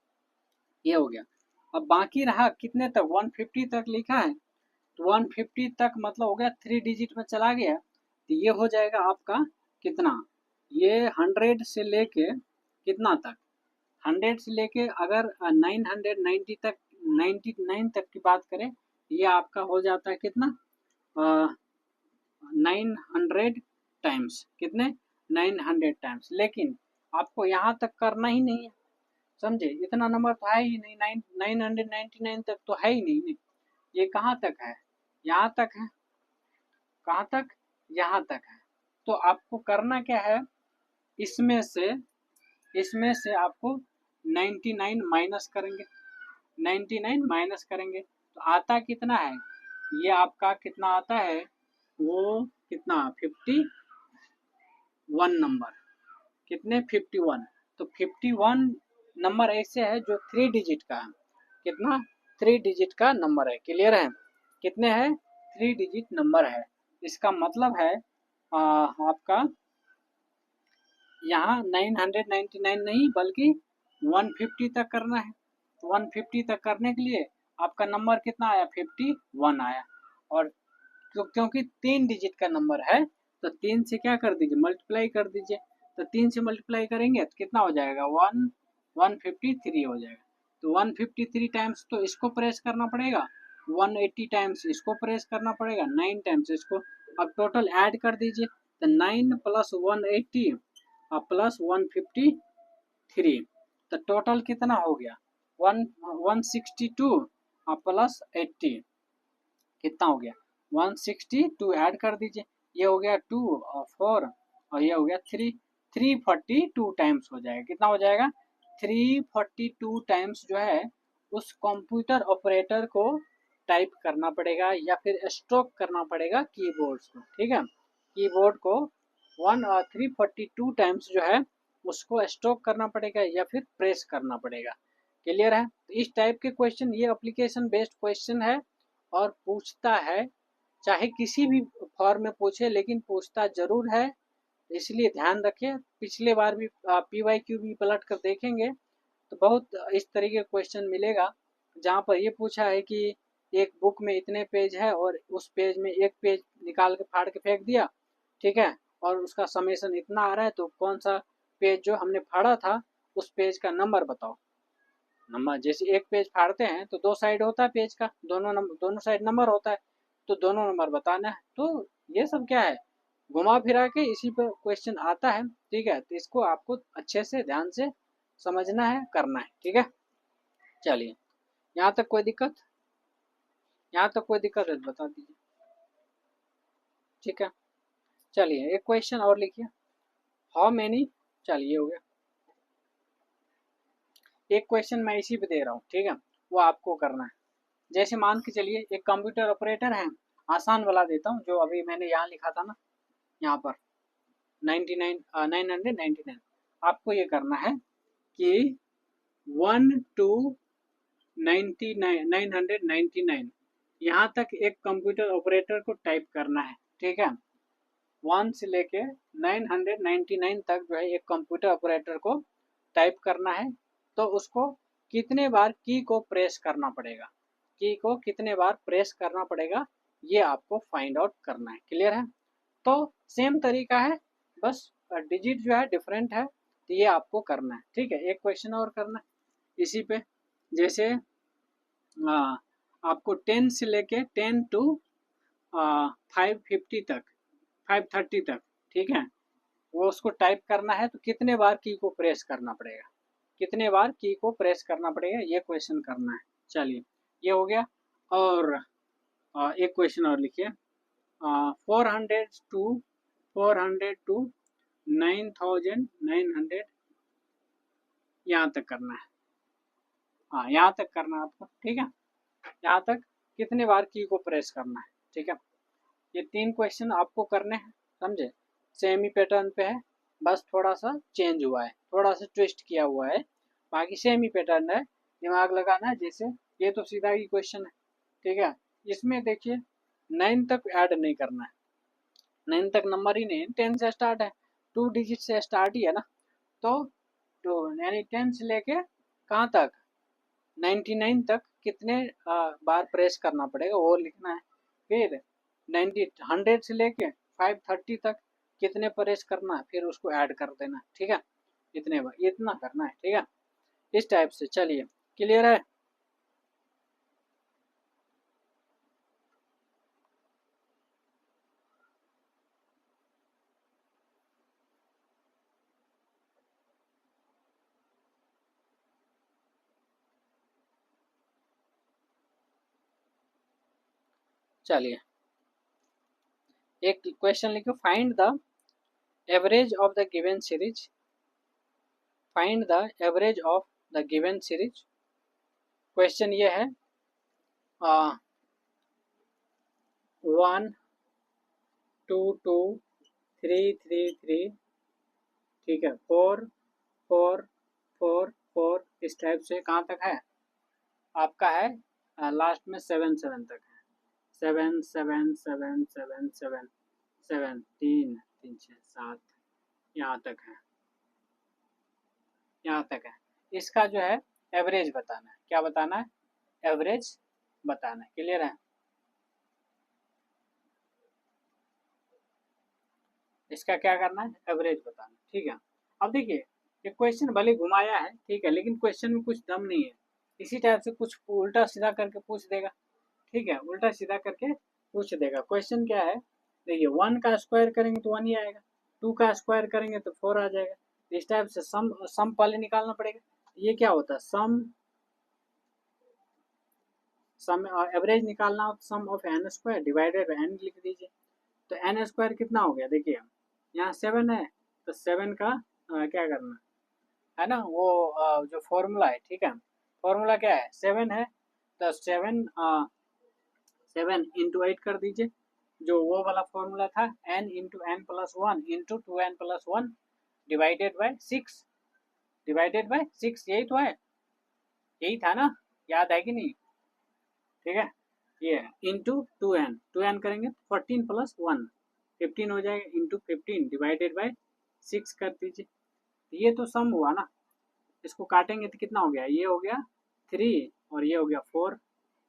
ये हो गया। अब बाकी रहा कितने तक, 150 तक लिखा है, तो 150 तक मतलब हो गया 3 डिजिट में चला गया, तो ये हो जाएगा आपका कितना, ये 100 से लेके कितना तक, 100 से लेके अगर 990 तक, 99 तक की बात करें, ये आपका हो जाता है कितना, 900 टाइम्स। कितने, 900 टाइम्स। लेकिन आपको यहाँ तक करना ही नहीं है, समझे, इतना नंबर तो है ही नहीं, 999 तक तो है ही नहीं। ये कहाँ तक है, यहाँ तक है, कहाँ तक, यहाँ तक है। तो आपको करना क्या है, इसमें से आपको 99 माइनस करेंगे, 99 माइनस करेंगे तो आता कितना है, ये आपका कितना आता है, वो कितना 51 नंबर। कितने, 51। तो 51 नंबर ऐसे है जो 3 डिजिट का है। कितना, 3 डिजिट का नंबर है। क्लियर है, कितने हैं, 3 डिजिट नंबर है। इसका मतलब है आपका यहाँ 999 नहीं बल्कि 150 तक करना है। तो 150 तक करने के लिए आपका नंबर कितना आया, 51 आया। और क्योंकि 3 डिजिट का नंबर है तो 3 से क्या कर दीजिए, मल्टीप्लाई कर दीजिए। तो 3 से मल्टीप्लाई करेंगे तो कितना हो जाएगा, 153 हो जाएगा। तो 153 टाइम्स तो इसको प्रेस करना पड़ेगा, 180 टाइम्स इसको प्रेस करना पड़ेगा, 9 टाइम्स इसको। अब टोटल ऐड कर दीजिए, तो 9 प्लस 180 और प्लस 153, तो टोटल कितना हो गया, 162 और प्लस 80 कितना हो गया, 162 ऐड कर दीजिए, ये हो गया 2 और 4 और ये हो गया 3, 342 टाइम्स हो जाएगा। कितना हो जाएगा, 342 टाइम्स जो है उस कंप्यूटर ऑपरेटर को टाइप करना पड़ेगा या फिर स्ट्रोक करना पड़ेगा कीबोर्ड्स को। ठीक है, कीबोर्ड को 342 टाइम्स जो है उसको स्ट्रोक करना पड़ेगा या फिर प्रेस करना पड़ेगा। क्लियर है, तो इस टाइप के क्वेश्चन, ये एप्लीकेशन बेस्ड क्वेश्चन है और पूछता है, चाहे किसी भी फॉर्म में पूछे लेकिन पूछता जरूर है, इसलिए ध्यान रखिए। पिछले बार भी PYQ भी पलट कर देखेंगे तो बहुत इस तरीके का क्वेश्चन मिलेगा, जहाँ पर ये पूछा है कि एक बुक में इतने पेज है और उस पेज में एक पेज निकाल के फाड़ के फेंक दिया, ठीक है, और उसका समेशन इतना आ रहा है, तो कौन सा पेज जो हमने फाड़ा था उस पेज का नंबर बताओ। नंबर, जैसे एक पेज फाड़ते हैं तो 2 साइड होता है पेज का, दोनों साइड नंबर होता है, तो दोनों नंबर बताना है। तो ये सब क्या है, घुमा फिरा के इसी पर क्वेश्चन आता है। ठीक है, तो इसको आपको अच्छे से ध्यान से समझना है, करना है। ठीक है, चलिए, यहाँ तक कोई दिक्कत, यहाँ तक कोई दिक्कत है तो बता दीजिए। ठीक है, चलिए एक क्वेश्चन और लिखिए, हाउ मेनी, चलिए हो गया। एक क्वेश्चन मैं इसी पे दे रहा हूँ, ठीक है, वो आपको करना है। जैसे मान के चलिए एक कंप्यूटर ऑपरेटर है, आसान वाला देता हूँ, जो अभी मैंने यहाँ लिखा था ना, यहाँ पर 999 आपको ये करना है कि 999 यहाँ तक एक कंप्यूटर ऑपरेटर को टाइप करना है, ठीक है। 1 से लेके 999 तक जो है एक कंप्यूटर ऑपरेटर को टाइप करना है। तो उसको कितने बार की को प्रेस करना पड़ेगा, की को कितने बार प्रेस करना पड़ेगा, ये आपको फाइंड आउट करना है। क्लियर है? तो सेम तरीका है, बस डिजिट जो है डिफरेंट है, तो ये आपको करना है। ठीक है, एक क्वेश्चन और करना है इसी पे। जैसे आपको 10 से लेके 10 टू 550 तक, 530 तक, ठीक है, वो उसको टाइप करना है। तो कितने बार की को प्रेस करना पड़ेगा, कितने बार की को प्रेस करना पड़ेगा, ये क्वेश्चन करना है। चलिए, ये हो गया। और एक क्वेश्चन और लिखिए, 400 टू 9900 यहाँ तक करना है। हाँ, यहाँ तक करना है आपको, ठीक है। यहाँ तक कितने बार की को प्रेस करना है, ठीक है। ये 3 क्वेश्चन आपको करने हैं, समझे। सेम ही पैटर्न पे है, बस थोड़ा सा चेंज हुआ है, थोड़ा सा ट्विस्ट किया हुआ है, बाकी सेम ही पैटर्न है। दिमाग लगाना है। जैसे ये तो सीधा ही क्वेश्चन है, ठीक है। इसमें देखिए 9 तक ऐड नहीं करना है, 9 तक नंबर ही नहीं है, 10 से स्टार्ट है, 2 डिजिट से स्टार्ट ही है ना। तो यानी 10 से लेके कहाँ तक, 99 तक कितने बार प्रेस करना पड़ेगा वो लिखना है। फिर 100 से लेके 530 तक कितने प्रेस करना है, फिर उसको ऐड कर देना, ठीक है। इतने बार, इतना करना है, ठीक है, इस टाइप से। चलिए, क्लियर है? चलिए, एक क्वेश्चन लिखो, find the average of the given series, find the average of the given series. Question ये है 1 2 2 3 3 3, ठीक है, 4 4 4 4, इस टाइप से कहाँ तक है आपका है, लास्ट में 7 7 तक है। 7 7 7 7 7 7 3 3 6 7, यहाँ तक है, यहाँ तक है। इसका जो है एवरेज बताना है। क्या बताना है? एवरेज बताना है। क्लियर है? इसका क्या करना है? एवरेज बताना, ठीक है। अब देखिए, ये क्वेश्चन भले घुमाया है, ठीक है, लेकिन क्वेश्चन में कुछ दम नहीं है। इसी टाइप से कुछ उल्टा सीधा करके पूछ देगा, ठीक है, उल्टा सीधा करके पूछ देगा। क्वेश्चन क्या है, देखिए, 1 का स्क्वायर करेंगे तो 1 ही आएगा, 2 का स्क्वायर करेंगे तो 4 आ जाएगा। इस टाइप से सम पहले निकालना पड़ेगा। ये क्या होता है, सम सम एवरेज निकालना हो, sum of N square divided by N लिख दीजिए। तो एन स्क्वायर कितना हो गया, देखिए यहाँ 7 है, तो 7 का क्या करना है ना, वो जो फॉर्मूला है, ठीक है, फॉर्मूला क्या है, 7 है, तो 7 इंटू 8 कर दीजिए, जो वो वाला फॉर्मूला था, n into N plus one into 2n+1 divided by 6, divided by 6, यही तो है, यही था ना, याद है कि नहीं? ठीक है, ये इंटू 2n करेंगे 14+1 15 हो जाएगा, इंटू 15 डिवाइडेड बाय 6 कर दीजिए। ये तो सम हुआ ना, इसको काटेंगे तो कितना हो गया, ये हो गया 3 और ये हो गया 4,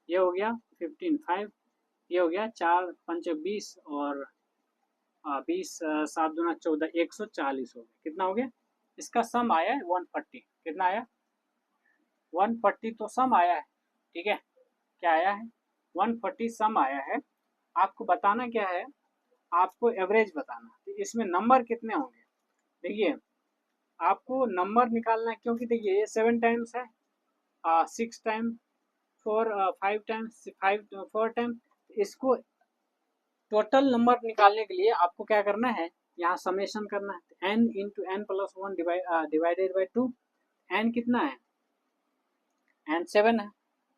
ये हो गया 15 5, ये हो गया 4 5 20 और 20 7 दूना 14, 140 हो गया। कितना हो गया? इसका सम आया है 140। कितना आया? 140 तो सम आया है, ठीक है। क्या आया है? 140 सम आया है। आपको बताना क्या है, आपको एवरेज बताना। तो इसमें नंबर कितने होंगे, देखिए आपको नंबर निकालना है, क्योंकि देखिए ये 7 टाइम्स है, 6 टाइम 4, 5 टाइम्स 5 4 टाइम। इसको टोटल नंबर निकालने के लिए आपको क्या करना है, यहाँ समेशन करना है, n into N plus one divided by 2। N कितना है? एन 7 है,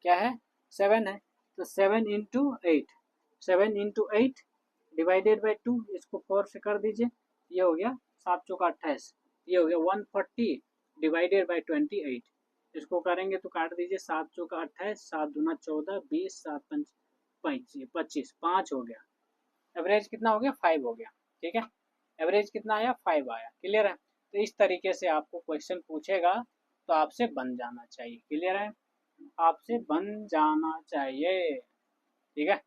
क्या है? 7 है। तो 7 × 8, 7 × 8 डिवाइडेड बाई 2, इसको 4 से कर दीजिए, ये हो गया 7 चौका 28, ये हो गया 140 डिवाइडेड बाई 28, इसको करेंगे तो काट दीजिए, 7 चौका 28, 7 दूना 14, 20, 7 पंच 25, 5 हो गया, एवरेज कितना हो गया 5 हो गया, ठीक है, एवरेज कितना आया 5 आया, क्लियर है। तो इस तरीके से आपको क्वेश्चन पूछेगा तो आपसे बन जाना चाहिए, क्लियर है, आपसे बन जाना चाहिए, ठीक है।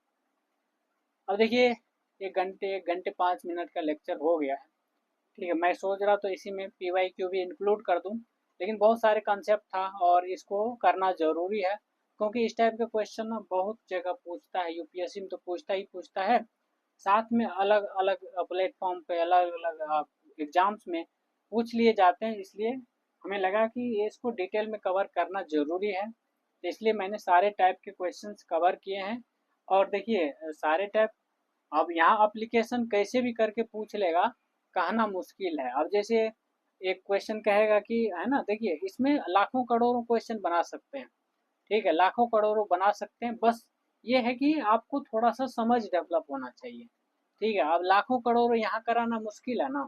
अब देखिए 1 घंटे 5 मिनट का लेक्चर हो गया है, ठीक है। मैं सोच रहा तो इसी में PYQ भी इंक्लूड कर दूं, लेकिन बहुत सारे कंसेप्ट था और इसको करना ज़रूरी है, क्योंकि इस टाइप के क्वेश्चन ना बहुत जगह पूछता है, यूपीएससी में तो पूछता है, साथ में अलग अलग प्लेटफॉर्म पे अलग अलग एग्जाम्स में पूछ लिए जाते हैं, इसलिए हमें लगा कि ये इसको डिटेल में कवर करना ज़रूरी है, तो इसलिए मैंने सारे टाइप के क्वेश्चंस कवर किए हैं। और देखिए सारे टाइप, अब यहाँ एप्लीकेशन कैसे भी करके पूछ लेगा, कहना मुश्किल है। अब जैसे एक क्वेश्चन कहेगा कि है ना, देखिए इसमें लाखों करोड़ों क्वेश्चन बना सकते हैं, ठीक है, लाखों करोड़ों बना सकते हैं, बस ये है कि आपको थोड़ा सा समझ डेवलप होना चाहिए, ठीक है। अब लाखों करोड़ों यहाँ कराना मुश्किल है ना,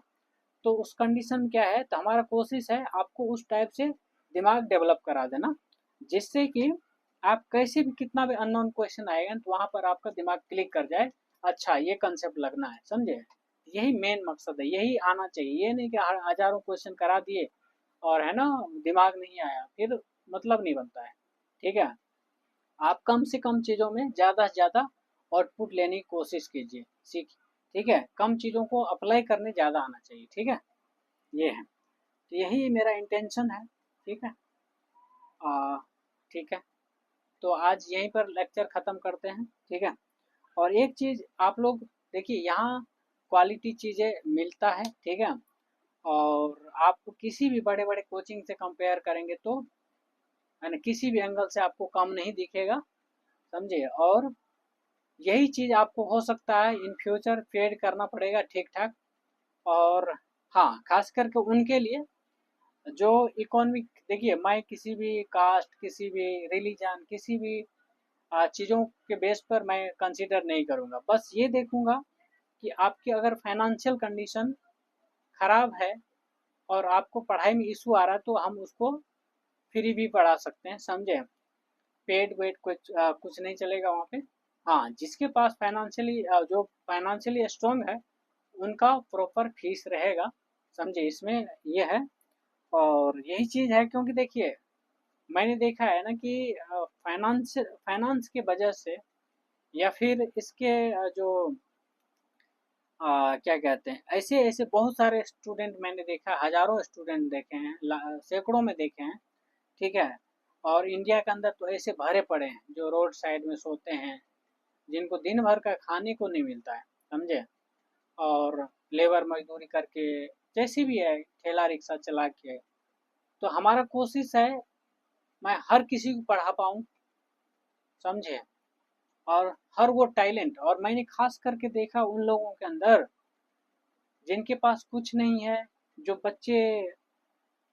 तो उस कंडीशन में क्या है, तो हमारा कोशिश है आपको उस टाइप से दिमाग डेवलप करा देना, जिससे कि आप कैसे भी कितना भी अननोन क्वेश्चन आएगा तो वहाँ पर आपका दिमाग क्लिक कर जाए, अच्छा ये कंसेप्ट लगना है, समझे, यही मेन मकसद है, यही आना चाहिए, ये नहीं कि हजारों क्वेश्चन करा दिए और है ना दिमाग नहीं आया, फिर मतलब नहीं बनता है, ठीक है। आप कम से कम चीज़ों में ज़्यादा से ज़्यादा आउटपुट लेने की कोशिश कीजिए, सीख, ठीक है, कम चीज़ों को अप्लाई करने ज़्यादा आना चाहिए, ठीक है, ये है, तो यही मेरा इंटेंशन है, ठीक है। आ, ठीक है, तो आज यहीं पर लेक्चर ख़त्म करते हैं, ठीक है। और एक चीज़ आप लोग देखिए, यहाँ क्वालिटी चीज़ें मिलता है, ठीक है, और आप किसी भी बड़े बड़े कोचिंग से कंपेयर करेंगे तो है ना, किसी भी एंगल से आपको कम नहीं दिखेगा, समझे, और यही चीज़ आपको हो सकता है इन फ्यूचर फेड करना पड़ेगा ठीक ठाक। और हाँ, खास करके उनके लिए जो इकोनॉमिक, देखिए मैं किसी भी कास्ट, किसी भी रिलीजन, किसी भी चीज़ों के बेस पर मैं कंसीडर नहीं करूँगा, बस ये देखूँगा कि आपकी अगर फाइनेंशियल कंडीशन ख़राब है और आपको पढ़ाई में इशू आ रहा है तो हम उसको फ्री भी पढ़ा सकते हैं, समझे, पेड वेड कुछ नहीं चलेगा वहाँ पे। हाँ, जिसके पास फाइनेंशियली जो फाइनेंशियली स्ट्रॉन्ग है उनका प्रॉपर फीस रहेगा, समझे, इसमें ये है। और यही चीज़ है, क्योंकि देखिए मैंने देखा है ना कि फाइनेंस फाइनेंस की वजह से या फिर इसके जो क्या कहते हैं, ऐसे ऐसे बहुत सारे स्टूडेंट मैंने देखा, हजारों स्टूडेंट देखे हैं, सैकड़ों में देखे हैं, ठीक है। और इंडिया के अंदर तो ऐसे भरे पड़े हैं जो रोड साइड में सोते हैं, जिनको दिन भर का खाने को नहीं मिलता है, समझे, और लेबर मजदूरी करके जैसी भी है ठेला रिक्शा चला के, तो हमारा कोशिश है मैं हर किसी को पढ़ा पाऊँ, समझे, और हर वो टैलेंट, और मैंने खास करके देखा उन लोगों के अंदर जिनके पास कुछ नहीं है, जो बच्चे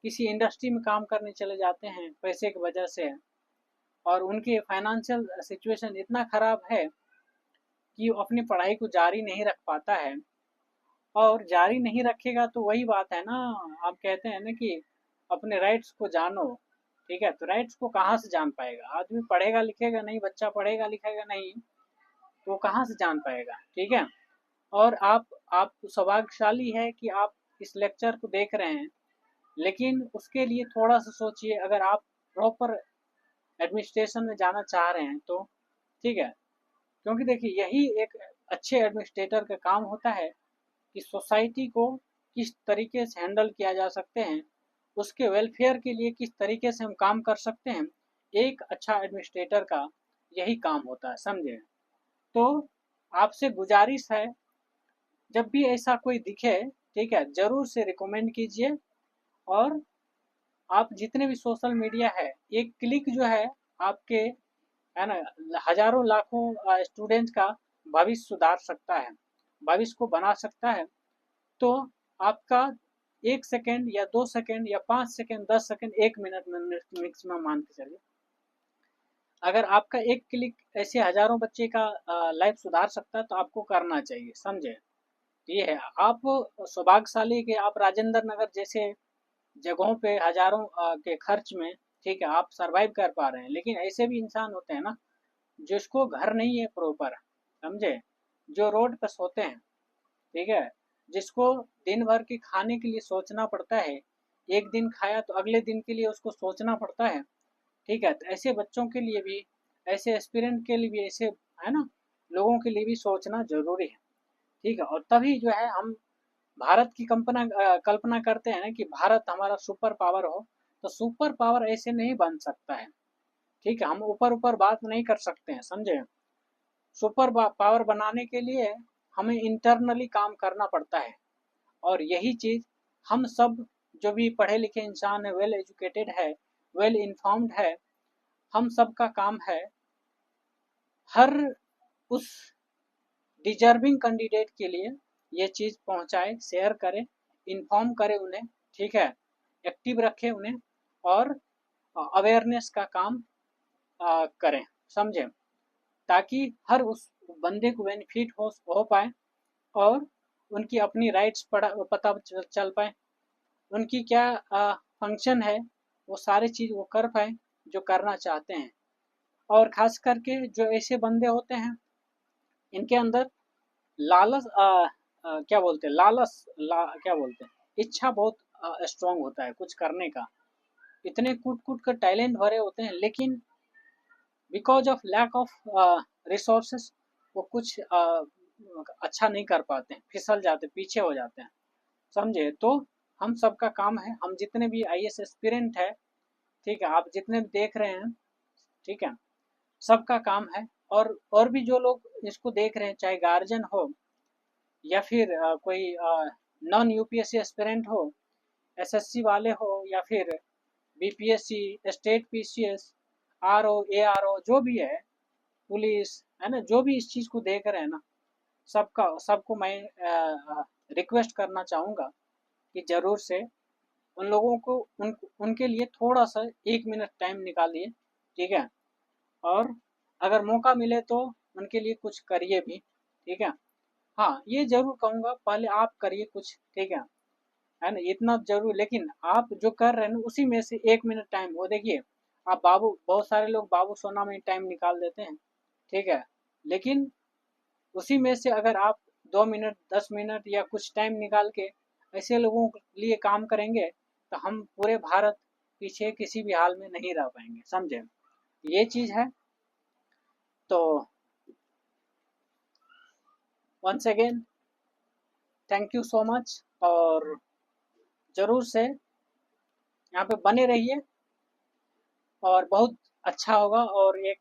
किसी इंडस्ट्री में काम करने चले जाते हैं पैसे की वजह से, और उनकी फाइनेंशियल सिचुएशन इतना ख़राब है कि वो अपनी पढ़ाई को जारी नहीं रख पाता है, और जारी नहीं रखेगा तो वही बात है ना, आप कहते हैं ना कि अपने राइट्स को जानो, ठीक है, तो राइट्स को कहाँ से जान पाएगा, आदमी पढ़ेगा लिखेगा नहीं, बच्चा पढ़ेगा लिखेगा नहीं, तो कहाँ से जान पाएगा, ठीक है। और आप सौभाग्यशाली है कि आप इस लेक्चर को देख रहे हैं, लेकिन उसके लिए थोड़ा सा सोचिए, अगर आप प्रॉपर एडमिनिस्ट्रेशन में जाना चाह रहे हैं तो, ठीक है, क्योंकि देखिए यही एक अच्छे एडमिनिस्ट्रेटर का काम होता है कि सोसाइटी को किस तरीके से हैंडल किया जा सकते हैं, उसके वेलफेयर के लिए किस तरीके से हम काम कर सकते हैं, एक अच्छा एडमिनिस्ट्रेटर का यही काम होता है, समझे। तो आपसे गुजारिश है, जब भी ऐसा कोई दिखे, ठीक है, ज़रूर से रिकमेंड कीजिए, और आप जितने भी सोशल मीडिया है, एक क्लिक जो है आपके, है ना, हजारों लाखों स्टूडेंट्स का भविष्य सुधार सकता है, भविष्य को बना सकता है। तो आपका 1 सेकेंड या 2 सेकेंड या 5 सेकेंड 10 सेकेंड 1 मिनट में मैक्सिमम मान के चलिए, अगर आपका एक क्लिक ऐसे हजारों बच्चे का लाइफ सुधार सकता है तो आपको करना चाहिए, समझे। ये है, आप सौभाग्यशाली कि आप राजेंद्र नगर जैसे जगहों पे हजारों के खर्च में, ठीक है, आप सरवाइव कर पा रहे हैं। लेकिन ऐसे भी इंसान होते हैं ना जिसको घर नहीं है प्रॉपर, समझे, जो रोड पर सोते हैं, ठीक है, जिसको दिन भर के खाने के लिए सोचना पड़ता है, एक दिन खाया तो अगले दिन के लिए उसको सोचना पड़ता है, ठीक है। तो ऐसे बच्चों के लिए भी, ऐसे एस्पिरेंट के लिए भी, ऐसे है ना लोगों के लिए भी सोचना जरूरी है, ठीक है। और तभी जो है हम भारत की कल्पना करते हैं ना कि भारत हमारा सुपर पावर हो, तो सुपर पावर ऐसे नहीं बन सकता है, ठीक है। हम ऊपर ऊपर बात नहीं कर सकते हैं, समझे। सुपर पावर बनाने के लिए हमें इंटरनली काम करना पड़ता है। और यही चीज हम सब जो भी पढ़े लिखे इंसान है, वेल एजुकेटेड है, वेल इन्फॉर्म्ड है, हम सब का काम है हर उस डिजर्विंग कैंडिडेट के लिए ये चीज पहुंचाए, शेयर करें, इन्फॉर्म करें उन्हें, ठीक है, एक्टिव रखें उन्हें, और अवेयरनेस का काम करें, समझे, ताकि हर उस बंदे को बेनिफिट हो पाए, और उनकी अपनी राइट्स पता चल पाए, उनकी क्या फंक्शन है, वो सारी चीज वो कर पाए जो करना चाहते हैं। और खास करके जो ऐसे बंदे होते हैं इनके अंदर लालच क्या बोलते हैं, क्या बोलते हैं, इच्छा बहुत स्ट्रांग होता है कुछ करने का। इतने कूट कूट कर टैलेंट भरे होते हैं, लेकिन because of lack of resources वो कुछ अच्छा नहीं कर पाते हैं, फिसल जाते, पीछे हो जाते हैं, समझे। तो हम सबका काम है, हम जितने भी आईएएस एस्पिरेंट है, ठीक है, आप जितने भी देख रहे हैं, ठीक है, सबका काम है। और भी जो लोग इसको देख रहे हैं, चाहे गार्जियन हो या फिर कोई नॉन यूपीएससी एस्पिरेंट हो, एसएससी वाले हो, या फिर BPSC, state PCS, RO, ARO, जो भी है, पुलिस, है ना, जो भी इस चीज को देख रहे हैं ना, सबको मैं रिक्वेस्ट करना चाहूंगा कि जरूर से उन लोगों को उनके लिए थोड़ा सा 1 मिनट टाइम निकालिए, ठीक है। और अगर मौका मिले तो उनके लिए कुछ करिए भी, ठीक है। हाँ, ये जरूर कहूंगा, पहले आप करिए कुछ, ठीक है ना, इतना जरूर। लेकिन आप जो कर रहे हैं ना उसी में से 1 मिनट टाइम, वो देखिए, आप बाबू, बहुत सारे लोग बाबू सोना में टाइम निकाल देते हैं, ठीक है। लेकिन उसी में से अगर आप 2 मिनट, 10 मिनट या कुछ टाइम निकाल के ऐसे लोगों के लिए काम करेंगे, तो हम पूरे भारत पीछे किसी भी हाल में नहीं रह पाएंगे, समझे। ये चीज है। तो once again thank you so much, और जरूर से यहाँ पे बने रहिए, और बहुत अच्छा होगा। और एक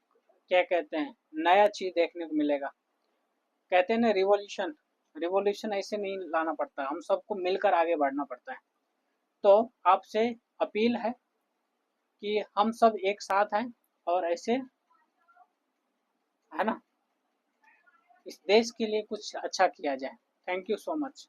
क्या कहते हैं, नया चीज देखने को मिलेगा। कहते हैं ना, रिवॉल्यूशन, रिवॉल्यूशन ऐसे नहीं लाना पड़ता, हम सबको मिलकर आगे बढ़ना पड़ता है। तो आपसे अपील है कि हम सब एक साथ हैं, और ऐसे, है ना, इस देश के लिए कुछ अच्छा किया जाए। Thank you so much.